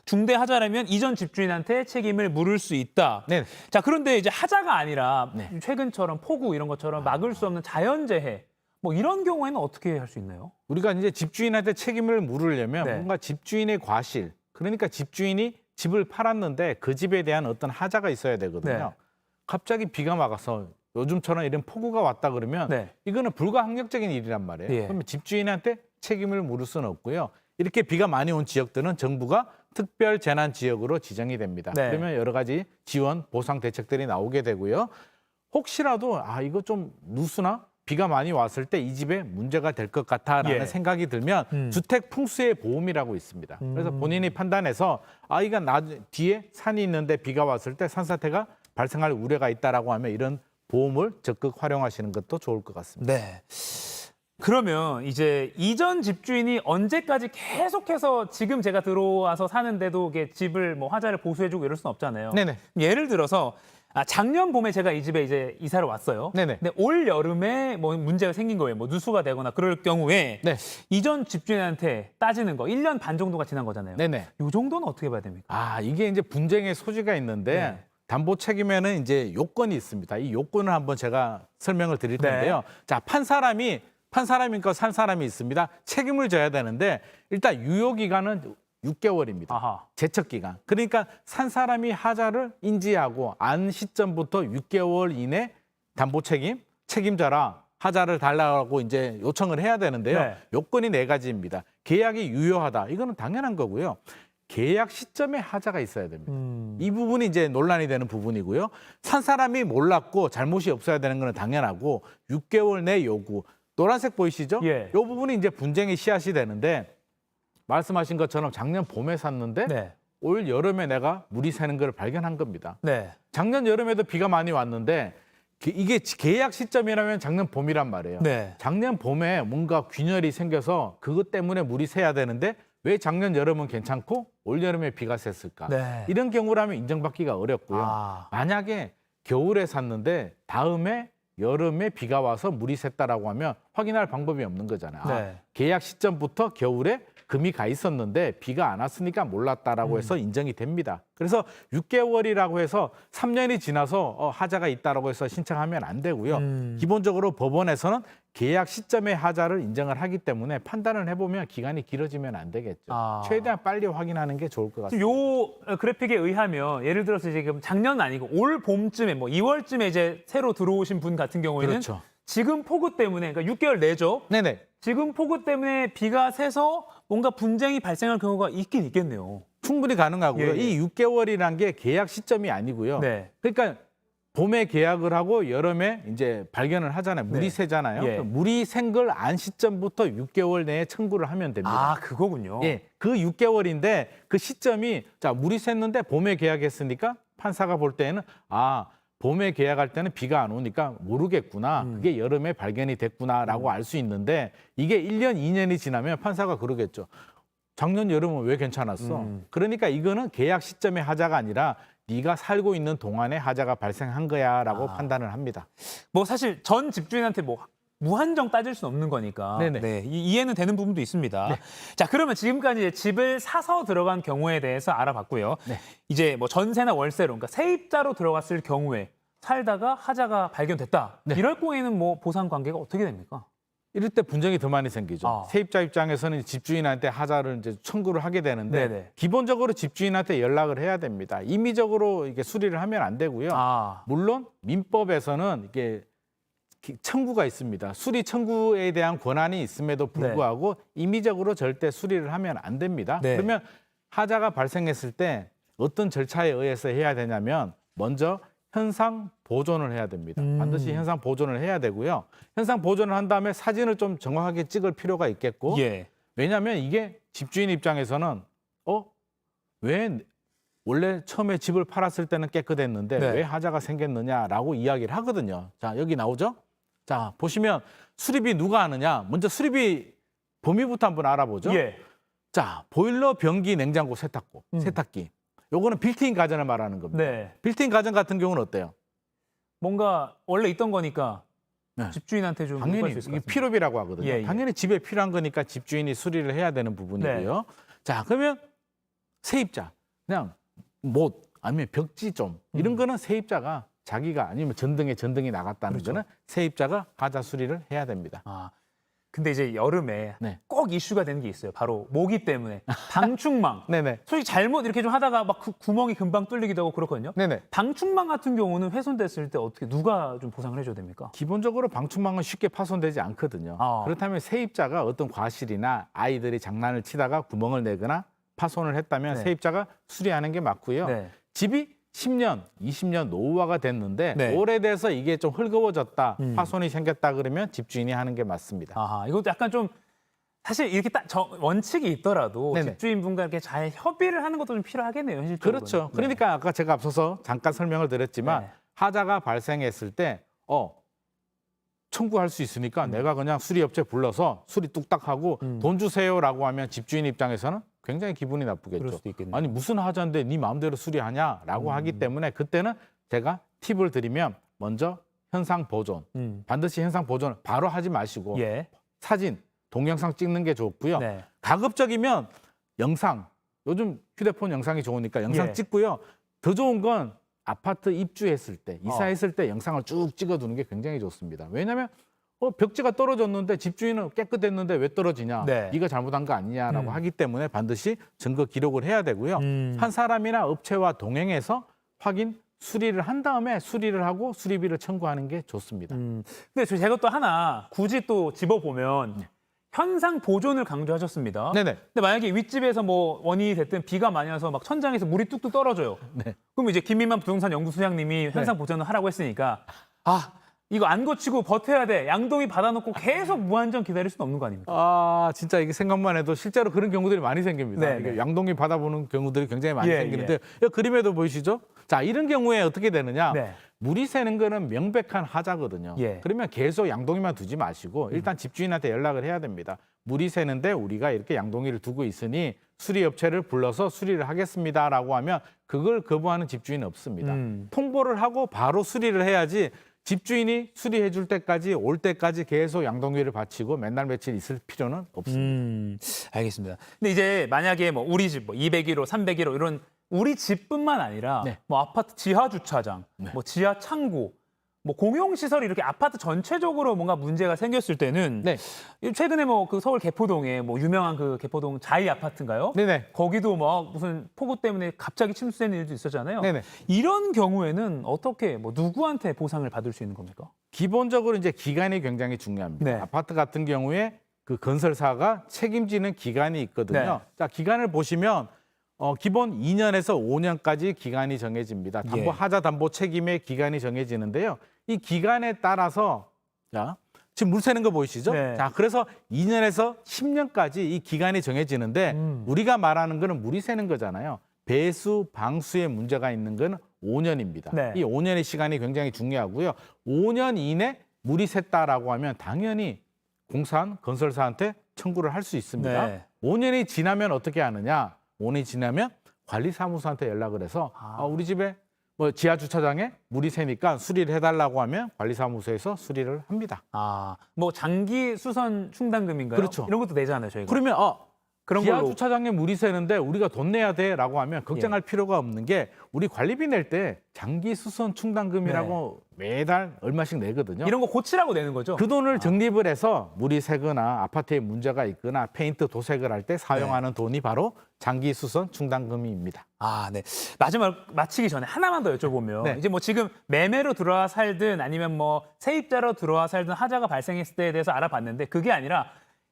중대하자라면 이전 집주인한테 책임을 물을 수 있다. 네. 자, 그런데 이제 하자가 아니라 네. 최근처럼 폭우 이런 것처럼 막을 수 없는 자연재해 뭐 이런 경우에는 어떻게 할 수 있나요? 우리가 이제 집주인한테 책임을 물으려면 네. 뭔가 집주인의 과실, 그러니까 집주인이 집을 팔았는데 그 집에 대한 어떤 하자가 있어야 되거든요. 네. 갑자기 비가 막아서 요즘처럼 이런 폭우가 왔다 그러면 네. 이거는 불가항력적인 일이란 말이에요. 예. 그러면 집주인한테 책임을 물을 수는 없고요. 이렇게 비가 많이 온 지역들은 정부가 특별 재난 지역으로 지정이 됩니다. 네. 그러면 여러 가지 지원, 보상 대책들이 나오게 되고요. 혹시라도 이거 좀 누수나 비가 많이 왔을 때 이 집에 문제가 될 것 같다라는 예. 생각이 들면 주택 풍수의 보험이라고 있습니다. 그래서 본인이 판단해서 아이가 뒤에 산이 있는데 비가 왔을 때 산사태가 발생할 우려가 있다라고 하면 이런 보험을 적극 활용하시는 것도 좋을 것 같습니다. 네. 그러면 이제 이전 집주인이 언제까지 계속해서 지금 제가 들어와서 사는데도 이게 집을 뭐 하자를 보수해주고 이럴 수는 없잖아요. 네네. 예를 들어서 작년 봄에 제가 이 집에 이제 이사를 왔어요. 네네. 근데 올 여름에 뭐 문제가 생긴 거예요. 뭐 누수가 되거나 그럴 경우에 네. 이전 집주인한테 따지는 거 1년 반 정도가 지난 거잖아요. 네네. 이 정도는 어떻게 봐야 됩니까? 아, 이게 이제 분쟁의 소지가 있는데 네. 담보 책임에는 이제 요건이 있습니다. 이 요건을 한번 제가 설명을 드릴 네. 텐데요. 자, 판 사람이니까 산 사람이 있습니다. 책임을 져야 되는데 일단 유효 기간은 6개월입니다. 아하. 제척 기간. 그러니까 산 사람이 하자를 인지하고 안 시점부터 6개월 이내 담보 책임져라. 하자를 달라고 이제 요청을 해야 되는데요. 네. 요건이 4가지입니다. 계약이 유효하다. 이거는 당연한 거고요. 계약 시점에 하자가 있어야 됩니다. 이 부분이 이제 논란이 되는 부분이고요. 산 사람이 몰랐고 잘못이 없어야 되는 거는 당연하고 6개월 내 요구. 노란색 보이시죠? 예. 이 부분이 이제 분쟁의 씨앗이 되는데 말씀하신 것처럼 작년 봄에 샀는데 네. 올 여름에 내가 물이 새는 걸 발견한 겁니다. 네. 작년 여름에도 비가 많이 왔는데 이게 계약 시점이라면 작년 봄이란 말이에요. 네. 작년 봄에 뭔가 균열이 생겨서 그것 때문에 물이 새야 되는데 왜 작년 여름은 괜찮고 올 여름에 비가 샜을까? 네. 이런 경우라면 인정받기가 어렵고요. 아. 만약에 겨울에 샀는데 다음에 여름에 비가 와서 물이 샜다라고 하면 확인할 방법이 없는 거잖아요. 네. 계약 시점부터 겨울에 금이 가 있었는데 비가 안 왔으니까 몰랐다라고 해서 인정이 됩니다. 그래서 6개월이라고 해서 3년이 지나서 하자가 있다라고 해서 신청하면 안 되고요. 기본적으로 법원에서는 계약 시점에 하자를 인정을 하기 때문에 판단을 해보면 기간이 길어지면 안 되겠죠. 아. 최대한 빨리 확인하는 게 좋을 것 같습니다. 지금 요 그래픽에 의하면 예를 들어서 지금 작년 아니고 올 봄쯤에 뭐 2월쯤에 이제 새로 들어오신 분 같은 경우에는 그렇죠. 지금 폭우 때문에 그러니까 6개월 내죠. 네네. 지금 폭우 때문에 비가 새서 뭔가 분쟁이 발생할 경우가 있긴 있겠네요. 충분히 가능하고요. 예, 예. 이 6개월이란 게 계약 시점이 아니고요. 네. 그러니까 봄에 계약을 하고 여름에 이제 발견을 하잖아요. 물이 네. 새잖아요. 예. 물이 샌 걸 안 시점부터 6개월 내에 청구를 하면 됩니다. 아, 그거군요. 예, 그 6개월인데 그 시점이 자 물이 샜는데 봄에 계약했으니까 판사가 볼 때에는 아 봄에 계약할 때는 비가 안 오니까 모르겠구나. 그게 여름에 발견이 됐구나라고 알 수 있는데 이게 1년, 2년이 지나면 판사가 그러겠죠. 작년 여름은 왜 괜찮았어? 그러니까 이거는 계약 시점의 하자가 아니라 네가 살고 있는 동안에 하자가 발생한 거야라고 판단을 합니다. 뭐 사실 전 집주인한테 뭐 무한정 따질 수는 없는 거니까 네네. 네, 이해는 되는 부분도 있습니다. 자, 그러면 지금까지 이제 집을 사서 들어간 경우에 대해서 알아봤고요. 네. 이제 뭐 전세나 월세로 그러니까 세입자로 들어갔을 경우에 살다가 하자가 발견됐다. 네. 이럴 경우에는 뭐 보상 관계가 어떻게 됩니까? 이럴 때 분쟁이 더 많이 생기죠. 아. 세입자 입장에서는 집주인한테 하자를 이제 청구를 하게 되는데 네네. 기본적으로 집주인한테 연락을 해야 됩니다. 임의적으로 이게 수리를 하면 안 되고요. 아, 물론 민법에서는 이게 청구가 있습니다. 수리 청구에 대한 권한이 있음에도 불구하고 임의적으로 절대 수리를 하면 안 됩니다. 네. 그러면 하자가 발생했을 때 어떤 절차에 의해서 해야 되냐면 먼저 현상 보존을 해야 됩니다. 반드시 현상 보존을 해야 되고요. 현상 보존을 한 다음에 사진을 좀 정확하게 찍을 필요가 있겠고 예. 왜냐하면 이게 집주인 입장에서는 왜 원래 처음에 집을 팔았을 때는 깨끗했는데 네. 왜 하자가 생겼느냐라고 이야기를 하거든요. 자, 여기 나오죠? 자, 보시면 수리비 누가 하느냐? 먼저 수리비 범위부터 한번 알아보죠. 예. 자, 보일러, 변기, 냉장고, 세탁기. 요거는 빌트인 가전을 말하는 겁니다. 네. 빌트인 가전 같은 경우는 어때요? 뭔가 원래 있던 거니까 네. 집주인한테 좀 당연히 요구할 수 있을 것 이게 같습니다. 필요비라고 하거든요. 예, 예. 당연히 집에 필요한 거니까 집주인이 수리를 해야 되는 부분이고요. 네. 자, 그러면 세입자 그냥 못 아니면 벽지 좀 이런 거는 세입자가 자기가 아니면 전등이 나갔다는 그렇죠. 거는 세입자가 하자 수리를 해야 됩니다. 아, 근데 이제 여름에 네. 꼭 이슈가 되는 게 있어요. 바로 모기 때문에 방충망. 네네. 솔직히 잘못 이렇게 좀 하다가 막 구멍이 금방 뚫리기도 하고 그렇거든요. 네네. 방충망 같은 경우는 훼손됐을 때 어떻게 누가 좀 보상을 해줘야 됩니까? 기본적으로 방충망은 쉽게 파손되지 않거든요. 아. 그렇다면 세입자가 어떤 과실이나 아이들이 장난을 치다가 구멍을 내거나 파손을 했다면 네. 세입자가 수리하는 게 맞고요. 네. 집이 10년, 20년 노후화가 됐는데 네. 오래돼서 이게 좀 헐거워졌다, 파손이 생겼다 그러면 집주인이 하는 게 맞습니다. 아하, 이것도 약간 좀 사실 이렇게 딱 원칙이 있더라도 네네. 집주인분과 이렇게 잘 협의를 하는 것도 좀 필요하겠네요, 현실적으로. 그렇죠. 그러니까 아까 제가 앞서서 잠깐 설명을 드렸지만 네. 하자가 발생했을 때 청구할 수 있으니까 내가 그냥 수리업체 불러서 수리 뚝딱 하고 돈 주세요라고 하면 집주인 입장에서는 굉장히 기분이 나쁘겠죠. 그럴 수도 있겠네요. 아니 무슨 하자인데 네 마음대로 수리하냐라고 하기 때문에 그때는 제가 팁을 드리면 먼저 현상 보존. 반드시 현상 보존을 바로 하지 마시고 예. 사진, 동영상 찍는 게 좋고요. 네. 가급적이면 영상, 요즘 휴대폰 영상이 좋으니까 영상 예. 찍고요. 더 좋은 건 아파트 입주했을 때, 이사했을 때 영상을 쭉 찍어두는 게 굉장히 좋습니다. 왜냐하면 벽지가 떨어졌는데 집주인은 깨끗했는데 왜 떨어지냐? 네. 네가 잘못한 거 아니냐라고 하기 때문에 반드시 증거 기록을 해야 되고요. 한 사람이나 업체와 동행해서 확인, 수리를 한 다음에 수리를 하고 수리비를 청구하는 게 좋습니다. 근데 제가 또 하나 굳이 또 집어보면 현상 보존을 강조하셨습니다. 네네. 근데 만약에 윗집에서 뭐 원인이 됐든 비가 많이 와서 막 천장에서 물이 뚝뚝 떨어져요. 네. 그럼 이제 김민만 부동산 연구소장님이 현상 보존을 하라고 했으니까 이거 안 고치고 버텨야 돼. 양동이 받아놓고 계속 무한정 기다릴 수는 없는 거 아닙니까? 아, 진짜 이게 생각만 해도 실제로 그런 경우들이 많이 생깁니다. 네, 이게 네. 양동이 받아보는 경우들이 굉장히 많이 예, 생기는데 이 그림에도 보이시죠? 자, 이런 경우에 어떻게 되느냐? 네. 물이 새는 거는 명백한 하자거든요. 예. 그러면 계속 양동이만 두지 마시고 일단 집주인한테 연락을 해야 됩니다. 물이 새는데 우리가 이렇게 양동이를 두고 있으니 수리업체를 불러서 수리를 하겠습니다라고 하면 그걸 거부하는 집주인은 없습니다. 통보를 하고 바로 수리를 해야지 집주인이 수리해 줄 때까지 올 때까지 계속 양동이를 바치고 맨날 며칠 있을 필요는 없습니다. 알겠습니다. 근데 이제 만약에 뭐 우리 집 뭐 201호, 301호 이런 우리 집뿐만 아니라 네. 뭐 아파트 지하 주차장, 뭐 지하 창고, 뭐 공용 시설이 이렇게 아파트 전체적으로 뭔가 문제가 생겼을 때는 네. 최근에 뭐 그 서울 개포동에 뭐 유명한 그 개포동 자이 아파트인가요? 네네. 거기도 뭐 무슨 폭우 때문에 갑자기 침수되는 일도 있었잖아요. 네네. 이런 경우에는 어떻게 뭐 누구한테 보상을 받을 수 있는 겁니까? 기본적으로 이제 기간이 굉장히 중요합니다. 네. 아파트 같은 경우에 그 건설사가 책임지는 기간이 있거든요. 네. 자, 기간을 보시면 기본 2년에서 5년까지 기간이 정해집니다. 담보 예. 하자 담보 책임의 기간이 정해지는데요. 이 기간에 따라서 자, 지금 물 새는 거 보이시죠? 네. 자, 그래서 2년에서 10년까지 이 기간이 정해지는데 우리가 말하는 거는 물이 새는 거잖아요. 배수, 방수에 문제가 있는 건 5년입니다. 네. 이 5년의 시간이 굉장히 중요하고요. 5년 이내 물이 샜다라고 하면 당연히 공사한 건설사한테 청구를 할 수 있습니다. 네. 5년이 지나면 어떻게 하느냐? 5년이 지나면 관리사무소한테 연락을 해서 우리 집에 뭐 지하 주차장에 물이 새니까 수리를 해달라고 하면 관리사무소에서 수리를 합니다. 뭐 장기 수선 충당금인가요? 그렇죠. 이런 것도 내잖아요, 저희가. 그러면 그런 지하 걸로. 주차장에 물이 새는데 우리가 돈 내야 돼라고 하면 걱정할 필요가 없는 게 우리 관리비 낼 때 장기 수선 충당금이라고 매달 얼마씩 내거든요. 이런 거 고치라고 내는 거죠? 그 돈을 적립을 해서 물이 새거나 아파트에 문제가 있거나 페인트 도색을 할 때 사용하는 돈이 바로 장기 수선 충당금입니다. 네. 마지막 마치기 전에 하나만 더 여쭤보면 네. 이제 뭐 지금 매매로 들어와 살든 아니면 뭐 세입자로 들어와 살든 하자가 발생했을 때에 대해서 알아봤는데 그게 아니라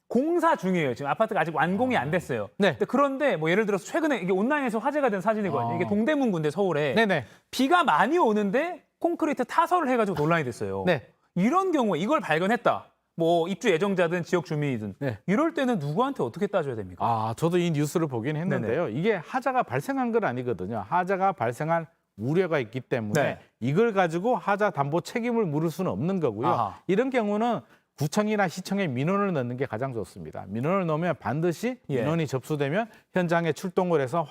공사 중이에요. 지금 아파트가 아직 완공이 안 됐어요. 네. 그런데 뭐 예를 들어서 최근에 이게 온라인에서 화제가 된 사진이거든요. 이게 동대문구인데 서울에 네네. 비가 많이 오는데 콘크리트 타설을 해가지고 논란이 됐어요. 네. 이런 경우에 이걸 발견했다. 뭐 입주 예정자든 지역 주민이든 네. 이럴 때는 누구한테 어떻게 따져야 됩니까? 저도 이 뉴스를 보긴 했는데요. 이게 하자가 발생한 건 아니거든요. 하자가 발생할 우려가 있기 때문에 네. 이걸 가지고 하자 담보 책임을 물을 수는 없는 거고요. 아하. 이런 경우는 구청이나 시청에 민원을 넣는 게 가장 좋습니다. 민원을 넣으면 반드시 예. 민원이 접수되면 현장에 출동을 해서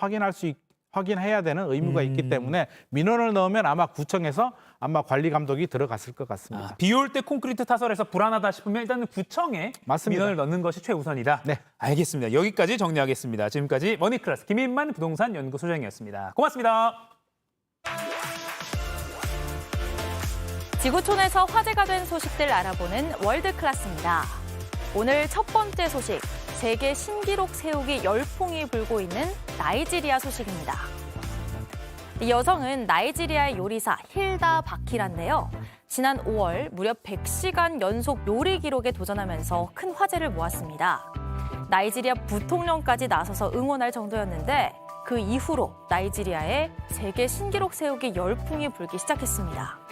확인해야 되는 의무가 있기 때문에 민원을 넣으면 아마 구청에서 아마 관리 감독이 들어갔을 것 같습니다. 비 올 때 콘크리트 타설에서 불안하다 싶으면 일단은 구청에 맞습니다. 민원을 넣는 것이 최우선이다. 네. 알겠습니다. 여기까지 정리하겠습니다. 지금까지 머니클래스 김인만 부동산 연구소장이었습니다. 고맙습니다. 지구촌에서 화제가 된 소식들 알아보는 월드클래스입니다. 오늘 첫 번째 소식, 세계 신기록 세우기 열풍이 불고 있는 나이지리아 소식입니다. 이 여성은 나이지리아의 요리사 힐다 바키란데요. 지난 5월 무려 100시간 연속 요리 기록에 도전하면서 큰 화제를 모았습니다. 나이지리아 부통령까지 나서서 응원할 정도였는데 그 이후로 나이지리아에 세계 신기록 세우기 열풍이 불기 시작했습니다.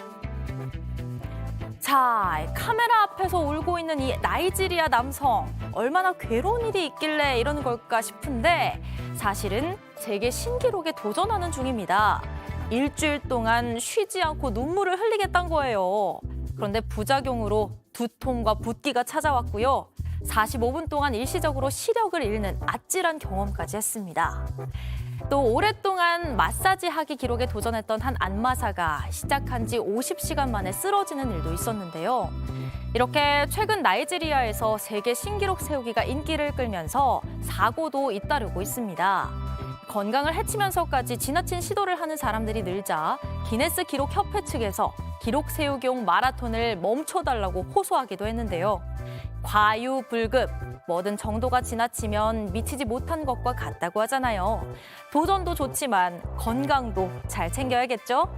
자, 카메라 앞에서 울고 있는 이 나이지리아 남성, 얼마나 괴로운 일이 있길래 이러는 걸까 싶은데 사실은 세계 신기록에 도전하는 중입니다. 일주일 동안 쉬지 않고 눈물을 흘리겠다는 거예요. 그런데 부작용으로 두통과 붓기가 찾아왔고요. 45분 동안 일시적으로 시력을 잃는 아찔한 경험까지 했습니다. 또 오랫동안 마사지 하기 기록에 도전했던 한 안마사가 시작한 지 50시간 만에 쓰러지는 일도 있었는데요. 이렇게 최근 나이지리아에서 세계 신기록 세우기가 인기를 끌면서 사고도 잇따르고 있습니다. 건강을 해치면서까지 지나친 시도를 하는 사람들이 늘자 기네스 기록 협회 측에서 기록 세우기용 마라톤을 멈춰달라고 호소하기도 했는데요. 과유불급, 뭐든 정도가 지나치면 미치지 못한 것과 같다고 하잖아요. 도전도 좋지만 건강도 잘 챙겨야겠죠?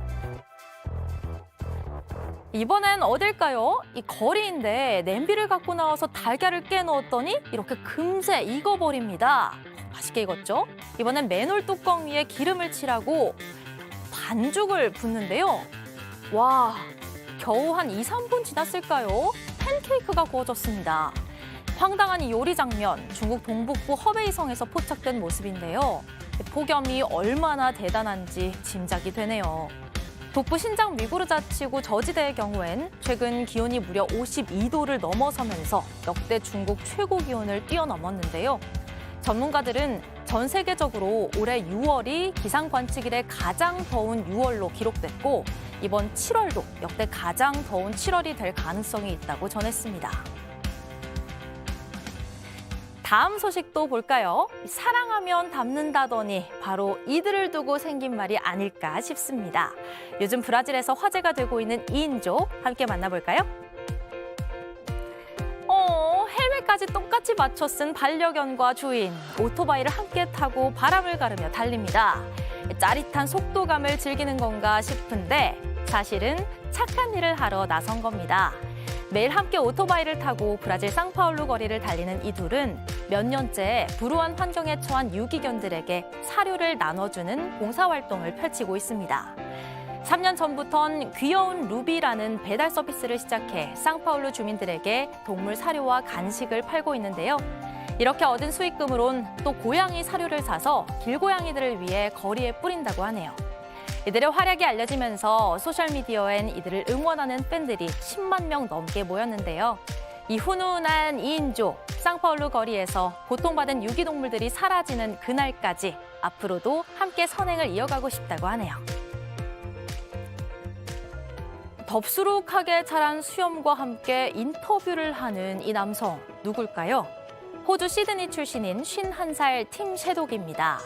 이번엔 어딜까요? 이 거리인데 냄비를 갖고 나와서 달걀을 깨 넣었더니 이렇게 금세 익어버립니다. 맛있게 익었죠? 이번엔 맨홀 뚜껑 위에 기름을 칠하고 반죽을 붓는데요. 와, 겨우 한 2, 3분 지났을까요? 팬케이크가 구워졌습니다. 황당한 이 요리 장면, 중국 동북부 허베이성에서 포착된 모습인데요. 폭염이 얼마나 대단한지 짐작이 되네요. 북부 신장 위구르 자치구 저지대의 경우엔 최근 기온이 무려 52도를 넘어서면서 역대 중국 최고 기온을 뛰어넘었는데요. 전문가들은 전 세계적으로 올해 6월이 기상 관측 이래 가장 더운 6월로 기록됐고 이번 7월도 역대 가장 더운 7월이 될 가능성이 있다고 전했습니다. 다음 소식도 볼까요? 사랑하면 닮는다더니 바로 이들을 두고 생긴 말이 아닐까 싶습니다. 요즘 브라질에서 화제가 되고 있는 2인조 함께 만나볼까요? 헬멧까지 똑같이 맞춰 쓴 반려견과 주인, 오토바이를 함께 타고 바람을 가르며 달립니다. 짜릿한 속도감을 즐기는 건가 싶은데 사실은 착한 일을 하러 나선 겁니다. 매일 함께 오토바이를 타고 브라질 상파울루 거리를 달리는 이 둘은 몇 년째 불우한 환경에 처한 유기견들에게 사료를 나눠주는 봉사활동을 펼치고 있습니다. 3년 전부턴 귀여운 루비라는 배달 서비스를 시작해 상파울루 주민들에게 동물 사료와 간식을 팔고 있는데요. 이렇게 얻은 수익금으론 또 고양이 사료를 사서 길고양이들을 위해 거리에 뿌린다고 하네요. 이들의 활약이 알려지면서 소셜미디어엔 이들을 응원하는 팬들이 10만 명 넘게 모였는데요. 이 훈훈한 2인조, 상파울루 거리에서 고통받은 유기동물들이 사라지는 그날까지 앞으로도 함께 선행을 이어가고 싶다고 하네요. 덥수룩하게 자란 수염과 함께 인터뷰를 하는 이 남성, 누굴까요? 호주 시드니 출신인 51살 팀 섀독입니다.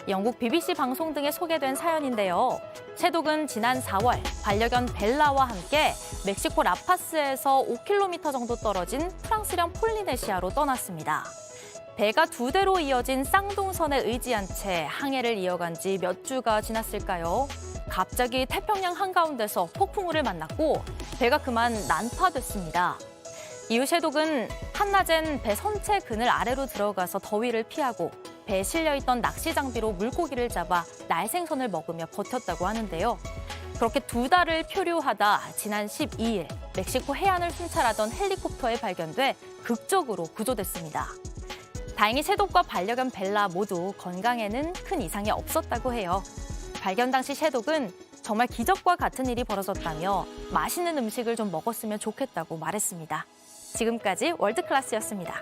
영국 BBC 방송 등에 소개된 사연인데요. 섀독은 지난 4월 반려견 벨라와 함께 멕시코 라파스에서 5km 정도 떨어진 프랑스령 폴리네시아로 떠났습니다. 배가 두 대로 이어진 쌍둥선에 의지한 채 항해를 이어간 지 몇 주가 지났을까요? 갑자기 태평양 한가운데서 폭풍우를 만났고 배가 그만 난파됐습니다. 이후 섀독은 한낮엔 배 선체 그늘 아래로 들어가서 더위를 피하고 배에 실려있던 낚시 장비로 물고기를 잡아 날생선을 먹으며 버텼다고 하는데요. 그렇게 두 달을 표류하다 지난 12일 멕시코 해안을 순찰하던 헬리콥터에 발견돼 극적으로 구조됐습니다. 다행히 섀독과 반려견 벨라 모두 건강에는 큰 이상이 없었다고 해요. 발견 당시 섀독은 정말 기적과 같은 일이 벌어졌다며 맛있는 음식을 좀 먹었으면 좋겠다고 말했습니다. 지금까지 월드클래스였습니다.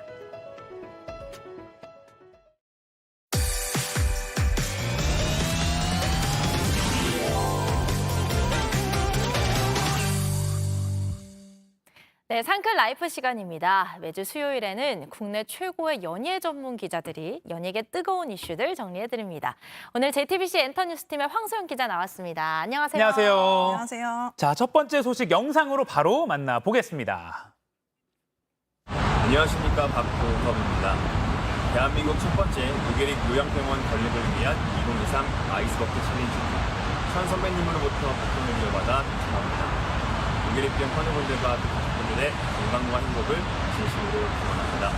네, 상클 라이프 시간입니다. 매주 수요일에는 국내 최고의 연예 전문 기자들이 연예계 뜨거운 이슈들 정리해드립니다. 오늘 JTBC 엔터뉴스팀의 황소영 기자 나왔습니다. 안녕하세요. 안녕하세요. 안녕하세요. 자, 첫 번째 소식 영상으로 바로 만나보겠습니다. 안녕하십니까, 박보검입니다. 대한민국 첫 번째 무게릭 요양병원 건립을 위한 2023 아이스버킷 챌린지입니다. 현 선배님으로부터 바통을 이어받아 축하합니다. 무게릭병 환우분들과 가족분들의 건강과 행복을 진심으로 기원합니다.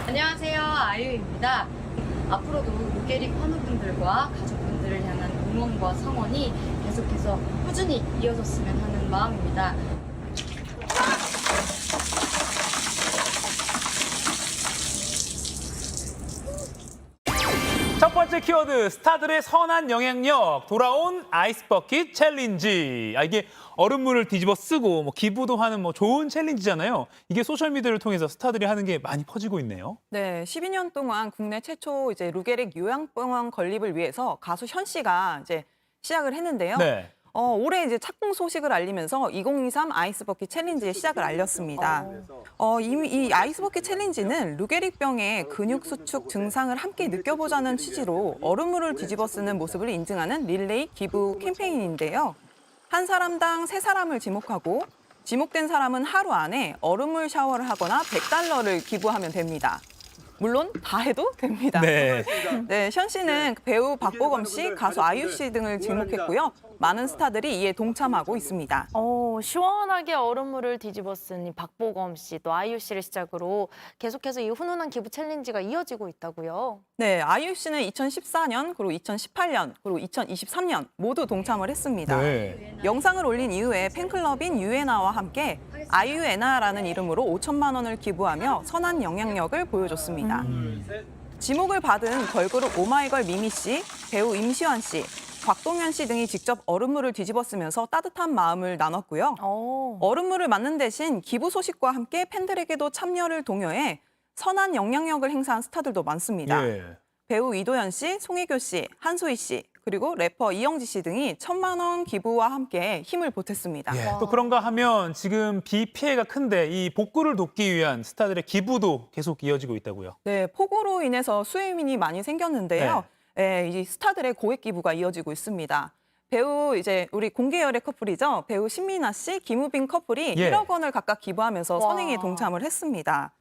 안녕하세요, 아이유입니다. 앞으로도 무게릭 환우분들과 가족분들을 향한 응원과 성원이 계속해서 꾸준히 이어졌으면 하는 마음입니다. 첫 번째 번째 키워드, 스타들의 선한 영향력, 돌아온 아이스버킷 챌린지. 이게 얼음물을 뒤집어 쓰고 기부도 하는 좋은 챌린지잖아요. 이게 소셜미디어를 통해서 스타들이 하는 게 많이 퍼지고 있네요. 네, 12년 동안 국내 최초 이제 루게릭 요양병원 건립을 위해서 가수 현 씨가 이제 시작을 했는데요. 네. 올해 이제 착공 소식을 알리면서 2023 아이스버킷 챌린지의 시작을 알렸습니다. 이 아이스버킷 챌린지는 루게릭병의 근육 수축 증상을 함께 느껴보자는 취지로 얼음물을 뒤집어 쓰는 모습을 인증하는 릴레이 기부 캠페인인데요. 한 사람당 3사람을 지목하고 지목된 사람은 하루 안에 얼음물 샤워를 하거나 $100를 기부하면 됩니다. 물론 다 해도 됩니다. 네. 네, 현 씨는 배우 박보검 씨, 가수 아이유 씨 등을 지목했고요. 많은 스타들이 이에 동참하고 있습니다. 시원하게 얼음물을 뒤집어 쓴 이 박보검 씨, 또 아이유 씨를 시작으로 계속해서 이 훈훈한 기부 챌린지가 이어지고 있다고요. 네, 아이유 씨는 2014년, 그리고 2018년, 그리고 2023년 모두 동참을 했습니다. 네. 영상을 올린 이후에 팬클럽인 유에나와 함께 아이유에나라는 이름으로 5천만 원을 기부하며 선한 영향력을 보여줬습니다. 지목을 받은 걸그룹 오마이걸 미미 씨, 배우 임시완 씨, 곽동현 씨 등이 직접 얼음물을 뒤집어 쓰면서 따뜻한 마음을 나눴고요. 얼음물을 맞는 대신 기부 소식과 함께 팬들에게도 참여를 독려해 선한 영향력을 행사한 스타들도 많습니다. 예. 배우 이도현 씨, 송혜교 씨, 한소희 씨, 그리고 래퍼 이영지 씨 등이 1,000만 원 기부와 함께 힘을 보탰습니다. 예. 또 그런가 하면 지금 비 피해가 큰데 이 복구를 돕기 위한 스타들의 기부도 계속 이어지고 있다고요. 네, 폭우로 인해서 수해민이 많이 생겼는데요. 네, 이 스타들의 고액 기부가 이어지고 있습니다. 배우 이제 우리 공개열의 커플이죠. 배우 신민아 씨, 김우빈 커플이 1억 원을 각각 기부하면서 선행에 동참을 했습니다.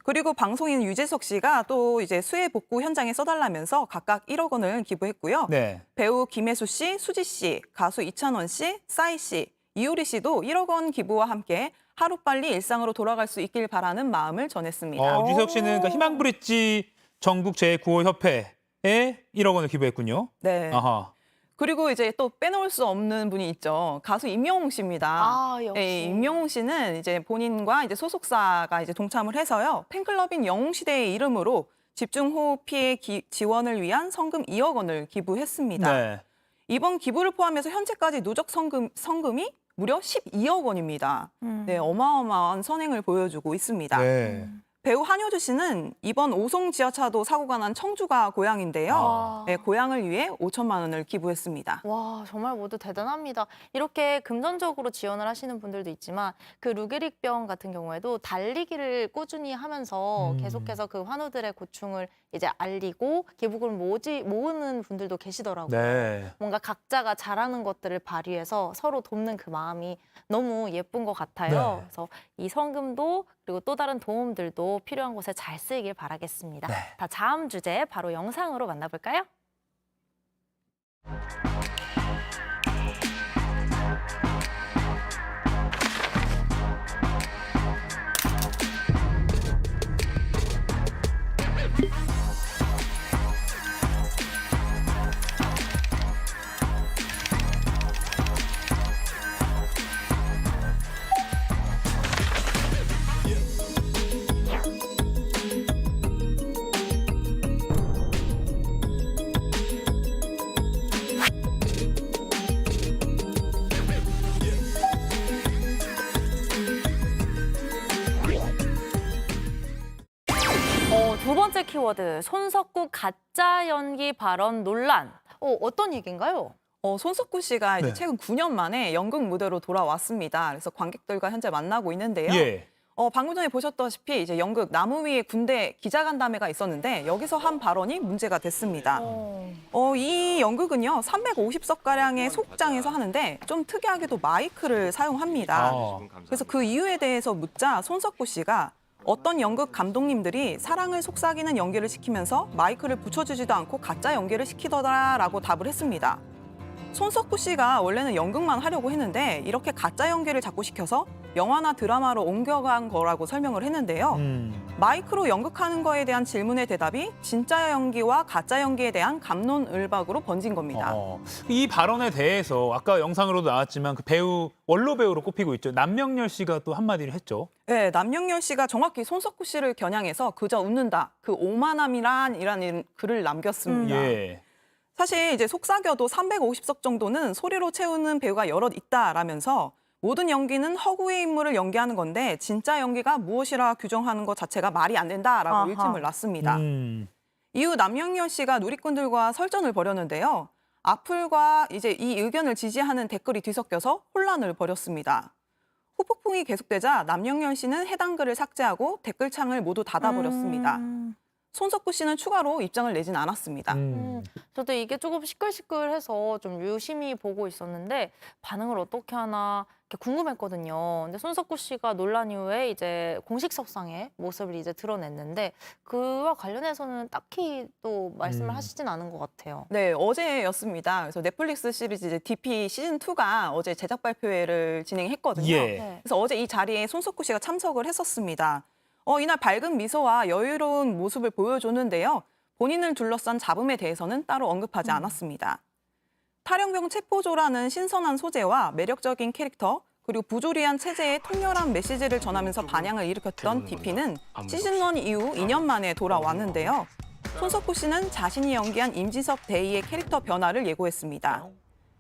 그리고 방송인 유재석 씨가 또 이제 수해 복구 현장에 써달라면서 각각 1억 원을 기부했고요. 네. 배우 김혜수 씨, 수지 씨, 가수 이찬원 씨, 싸이 씨, 이효리 씨도 1억 원 기부와 함께 하루빨리 일상으로 돌아갈 수 있길 바라는 마음을 전했습니다. 유재석 씨는 그러니까 희망브릿지 전국 제9호 협회에 1억 원을 기부했군요. 네. 아하. 그리고 이제 또 빼놓을 수 없는 분이 있죠. 가수 임영웅 씨입니다. 역시. 네, 임영웅 씨는 이제 본인과 이제 소속사가 이제 동참을 해서요. 팬클럽인 영웅시대의 이름으로 집중호우 피해 지원을 위한 성금 2억 원을 기부했습니다. 네. 이번 기부를 포함해서 현재까지 누적 성금이 무려 12억 원입니다. 네, 어마어마한 선행을 보여주고 있습니다. 네. 배우 한효주 씨는 이번 오송 지하차도 사고가 난 청주가 고향인데요. 네, 고향을 위해 5천만 원을 기부했습니다. 와, 정말 모두 대단합니다. 이렇게 금전적으로 지원을 하시는 분들도 있지만 그 루게릭병 같은 경우에도 달리기를 꾸준히 하면서 계속해서 그 환우들의 고충을 이제 알리고 기부금을 모으는 분들도 계시더라고요. 네. 뭔가 각자가 잘하는 것들을 발휘해서 서로 돕는 그 마음이 너무 예쁜 것 같아요. 네. 그래서 이 성금도 그리고 또 다른 도움들도 필요한 곳에 잘 쓰이길 바라겠습니다. 네. 다 다음 주제 바로 영상으로 만나볼까요? 두 번째 키워드, 손석구 가짜 연기 발언 논란. 어떤 얘기인가요? 손석구 씨가 이제 네. 최근 9년 만에 연극 무대로 돌아왔습니다. 그래서 관객들과 현재 만나고 있는데요. 예. 방금 전에 보셨다시피 이제 연극 나무 위의 군대 기자간담회가 있었는데 여기서 한 발언이 문제가 됐습니다. 이 연극은요 350석가량의 소극장에서 하는데 좀 특이하게도 마이크를 사용합니다. 그래서 그 이유에 대해서 묻자 손석구 씨가 어떤 연극 감독님들이 사랑을 속삭이는 연기를 시키면서 마이크를 붙여주지도 않고 가짜 연기를 시키더라라고 답을 했습니다. 손석구 씨가 원래는 연극만 하려고 했는데 이렇게 가짜 연기를 자꾸 시켜서 영화나 드라마로 옮겨간 거라고 설명을 했는데요. 마이크로 연극하는 거에 대한 질문의 대답이 진짜 연기와 가짜 연기에 대한 갑론을박으로 번진 겁니다. 이 발언에 대해서 아까 영상으로도 나왔지만 그 배우 원로 배우로 꼽히고 있죠. 남명열 씨가 또 한마디를 했죠. 네, 남영열 씨가 정확히 손석구 씨를 겨냥해서 그저 웃는다. 그 오만함이란이라는 글을 남겼습니다. 예. 사실 이제 속삭여도 350석 정도는 소리로 채우는 배우가 여럿 있다라면서 모든 연기는 허구의 인물을 연기하는 건데 진짜 연기가 무엇이라 규정하는 것 자체가 말이 안 된다라고 아하. 일침을 놨습니다. 이후 남영열 씨가 누리꾼들과 설전을 벌였는데요. 악플과 이제 이 의견을 지지하는 댓글이 뒤섞여서 혼란을 벌였습니다. 후폭풍이 계속되자 남영열 씨는 해당 글을 삭제하고 댓글창을 모두 닫아버렸습니다. 손석구 씨는 추가로 입장을 내진 않았습니다. 저도 이게 조금 시끌시끌해서 좀 유심히 보고 있었는데 반응을 어떻게 하나 이렇게 궁금했거든요. 근데 손석구 씨가 논란 이후에 이제 공식석상의 모습을 이제 드러냈는데 그와 관련해서는 딱히 또 말씀을 하시진 않은 것 같아요. 네, 어제였습니다. 그래서 넷플릭스 시리즈 이제 DP 시즌2가 어제 제작 발표회를 진행했거든요. 예. 그래서 어제 이 자리에 손석구 씨가 참석을 했었습니다. 이날 밝은 미소와 여유로운 모습을 보여줬는데요. 본인을 둘러싼 잡음에 대해서는 따로 언급하지 않았습니다. 탈영병 체포조라는 신선한 소재와 매력적인 캐릭터, 그리고 부조리한 체제의 통렬한 메시지를 전하면서 반향을 일으켰던 DP는 시즌1 이후 2년 만에 돌아왔는데요. 손석구 씨는 자신이 연기한 임지석 대위의 캐릭터 변화를 예고했습니다.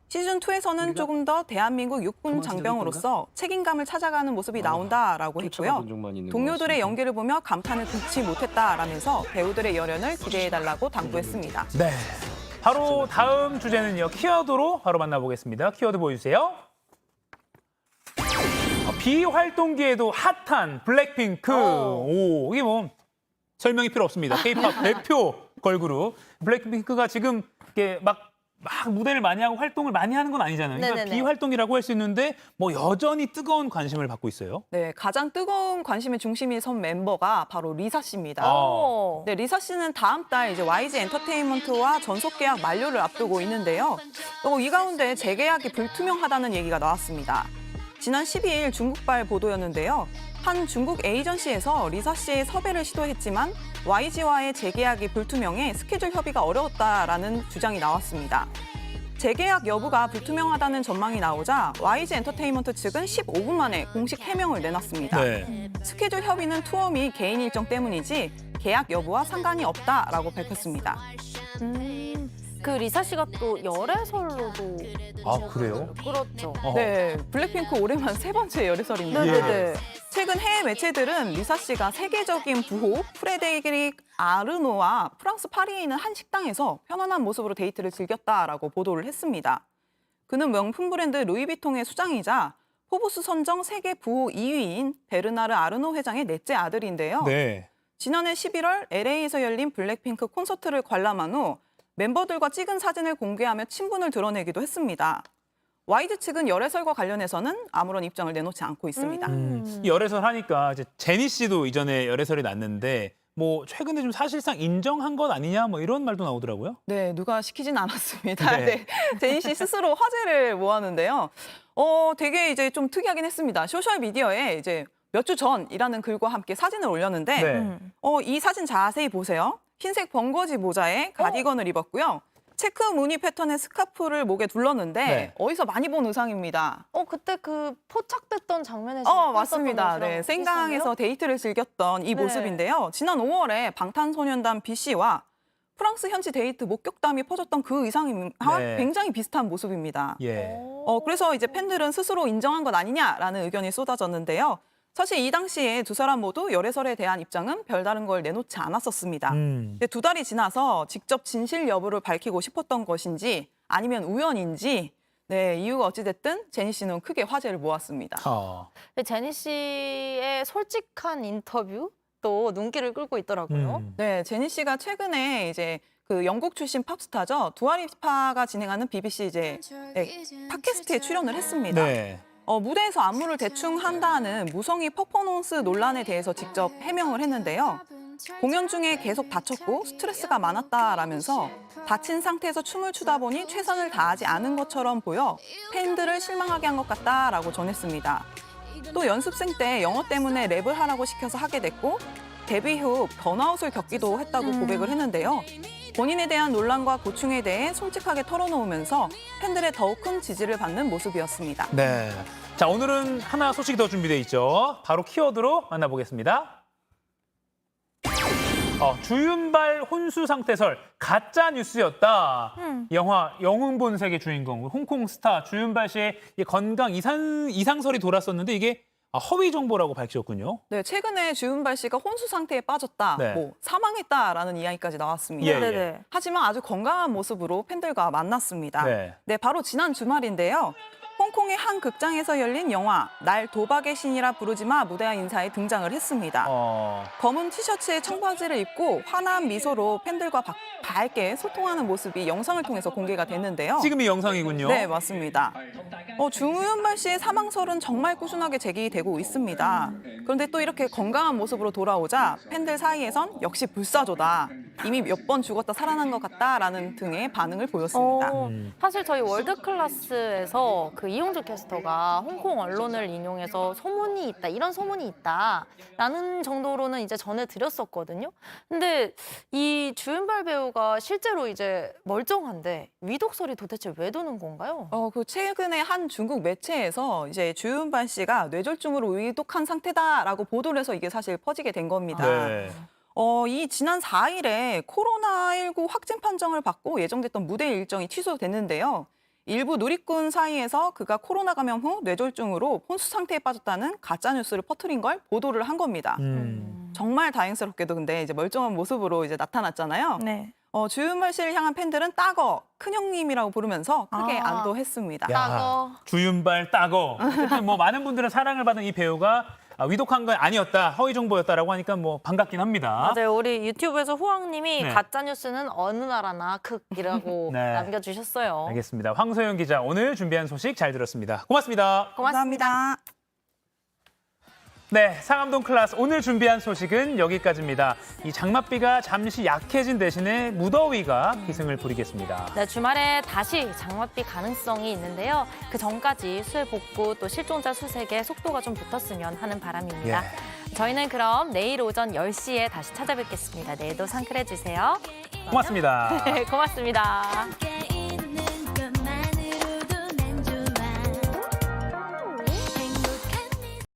시즌2에서는 조금 더 대한민국 육군 장병으로서 책임감을 찾아가는 모습이 나온다라고 했고요. 동료들의 연기를 보며 감탄을 금치 못했다라면서 배우들의 열연을 기대해달라고 당부했습니다. 네. 바로 다음 주제는요. 키워드로 바로 만나보겠습니다. 키워드 보여주세요. 비활동기에도 핫한 블랙핑크. 오, 이게 뭐 설명이 필요 없습니다. K-팝 대표 걸그룹 블랙핑크가 지금 이렇게 막 무대를 많이 하고 활동을 많이 하는 건 아니잖아요. 그러니까 네네네. 비활동이라고 할 수 있는데 뭐 여전히 뜨거운 관심을 받고 있어요. 네, 가장 뜨거운 관심의 중심이 선 멤버가 바로 리사 씨입니다. 어. 네, 리사 씨는 다음 달 이제 YG 엔터테인먼트와 전속 계약 만료를 앞두고 있는데요. 이 가운데 재계약이 불투명하다는 얘기가 나왔습니다. 지난 12일 중국발 보도였는데요. 한 중국 에이전시에서 리사 씨의 섭외를 시도했지만 YG와의 재계약이 불투명해 스케줄 협의가 어려웠다라는 주장이 나왔습니다. 재계약 여부가 불투명하다는 전망이 나오자 YG 엔터테인먼트 측은 15분 만에 공식 해명을 내놨습니다. 네. 스케줄 협의는 투어 및 개인 일정 때문이지 계약 여부와 상관이 없다라고 밝혔습니다. 그 리사 씨가 또 열애설로도 그래요? 그렇죠. 네, 블랙핑크 올해만 3번째 열애설입니다. 네네네. 최근 해외 매체들은 리사 씨가 세계적인 부호 프레데릭 아르노와 프랑스 파리에 있는 한 식당에서 편안한 모습으로 데이트를 즐겼다라고 보도를 했습니다. 그는 명품 브랜드 루이비통의 수장이자 포브스 선정 세계 부호 2위인 베르나르 아르노 회장의 넷째 아들인데요. 네. 지난해 11월 LA에서 열린 블랙핑크 콘서트를 관람한 후 멤버들과 찍은 사진을 공개하며 친분을 드러내기도 했습니다. YG 측은 열애설과 관련해서는 아무런 입장을 내놓지 않고 있습니다. 이 열애설 하니까 이제 제니 씨도 이전에 열애설이 났는데 뭐 최근에 좀 사실상 인정한 것 아니냐 뭐 이런 말도 나오더라고요. 네, 누가 시키진 않았습니다. 네. 네. 제니 씨 스스로 화제를 모았는데요. 되게 이제 좀 특이하긴 했습니다. 소셜 미디어에 이제 몇 주 전이라는 글과 함께 사진을 올렸는데 네. 이 사진 자세히 보세요. 흰색 벙거지 모자에 가디건을 입었고요. 체크 무늬 패턴의 스카프를 목에 둘렀는데 네. 어디서 많이 본 의상입니다. 그때 그 포착됐던 장면에서 맞습니다. 네, 생강에서 데이트를 즐겼던 이 네. 모습인데요. 지난 5월에 방탄소년단 BC와 프랑스 현지 데이트 목격담이 퍼졌던 그 의상과 네. 굉장히 비슷한 모습입니다. 예. 그래서 이제 팬들은 스스로 인정한 것 아니냐라는 의견이 쏟아졌는데요. 사실 이 당시에 두 사람 모두 열애설에 대한 입장은 별다른 걸 내놓지 않았었습니다. 근데 2달이 지나서 직접 진실 여부를 밝히고 싶었던 것인지 아니면 우연인지 이유가 어찌됐든 제니 씨는 크게 화제를 모았습니다. 제니 씨의 솔직한 인터뷰 또 눈길을 끌고 있더라고요. 네, 제니 씨가 최근에 이제 그 영국 출신 팝스타죠. 두아리파가 진행하는 BBC 이제 팟캐스트에 출연을 했습니다. 네. 무대에서 안무를 대충 한다는 무성의 퍼포먼스 논란에 대해서 직접 해명을 했는데요. 공연 중에 계속 다쳤고 스트레스가 많았다라면서 다친 상태에서 춤을 추다 보니 최선을 다하지 않은 것처럼 보여 팬들을 실망하게 한 것 같다라고 전했습니다. 또 연습생 때 영어 때문에 랩을 하라고 시켜서 하게 됐고 데뷔 후 번아웃을 겪기도 했다고 고백을 했는데요. 본인에 대한 논란과 고충에 대해 솔직하게 털어놓으면서 팬들의 더욱 큰 지지를 받는 모습이었습니다. 네. 자, 오늘은 하나 소식이 더 준비되어 있죠. 바로 키워드로 만나보겠습니다. 주윤발 혼수 상태설 가짜 뉴스였다. 영화 영웅 본색의 주인공 홍콩 스타 주윤발 씨의 이 건강 이상설이 돌았었는데 이게 허위 정보라고 밝혔군요. 네, 최근에 주윤발 씨가 혼수 상태에 빠졌다, 네. 뭐 사망했다라는 이야기까지 나왔습니다. 예, 예. 하지만 아주 건강한 모습으로 팬들과 만났습니다. 네. 네, 바로 지난 주말인데요. 홍콩의 한 극장에서 열린 영화 날 도박의 신이라 부르지마 무대와 인사에 등장을 했습니다. 검은 티셔츠에 청바지를 입고 환한 미소로 팬들과 밝게 소통하는 모습이 영상을 통해서 공개가 됐는데요. 지금 이 영상이군요. 네, 맞습니다. 주윤발 씨의 사망설은 정말 꾸준하게 제기되고 있습니다. 그런데 또 이렇게 건강한 모습으로 돌아오자 팬들 사이에선 역시 불사조다. 이미 몇 번 죽었다 살아난 것 같다라는 등의 반응을 보였습니다. 사실 저희 월드클래스에서 그 이용주 캐스터가 홍콩 언론을 인용해서 소문이 있다, 이런 소문이 있다라는 정도로는 이제 전해드렸었거든요. 근데 이 주윤발 배우가 실제로 이제 멀쩡한데 위독설이 도대체 왜 도는 건가요? 그 최근에 한 중국 매체에서 이제 주윤발 씨가 뇌졸중으로 위독한 상태다라고 보도를 해서 이게 사실 퍼지게 된 겁니다. 네. 이 지난 4일에 코로나19 확진 판정을 받고 예정됐던 무대 일정이 취소됐는데요. 일부 누리꾼 사이에서 그가 코로나 감염 후 뇌졸중으로 혼수 상태에 빠졌다는 가짜 뉴스를 퍼뜨린 걸 보도를 한 겁니다. 정말 다행스럽게도 근데 이제 멀쩡한 모습으로 이제 나타났잖아요. 네. 주윤발 씨를 향한 팬들은 따거, 큰형님이라고 부르면서 크게 안도했습니다. 따거. 주윤발 따거. 어쨌든 뭐 많은 분들은 사랑을 받은 이 배우가 위독한 건 아니었다, 허위 정보였다라고 하니까 뭐 반갑긴 합니다. 맞아요. 우리 유튜브에서 후왕님이 네. 가짜 뉴스는 어느 나라나 극이라고 네. 남겨주셨어요. 알겠습니다. 황소영 기자 오늘 준비한 소식 잘 들었습니다. 고맙습니다. 고맙습니다. 네, 상암동 클래스 오늘 준비한 소식은 여기까지입니다. 이 장맛비가 잠시 약해진 대신에 무더위가 기승을 부리겠습니다. 네, 주말에 다시 장맛비 가능성이 있는데요. 그 전까지 수해 복구 또 실종자 수색에 속도가 좀 붙었으면 하는 바람입니다. 저희는 그럼 내일 오전 10시에 다시 찾아뵙겠습니다. 내일도 상클해주세요. 고맙습니다. 네, 고맙습니다.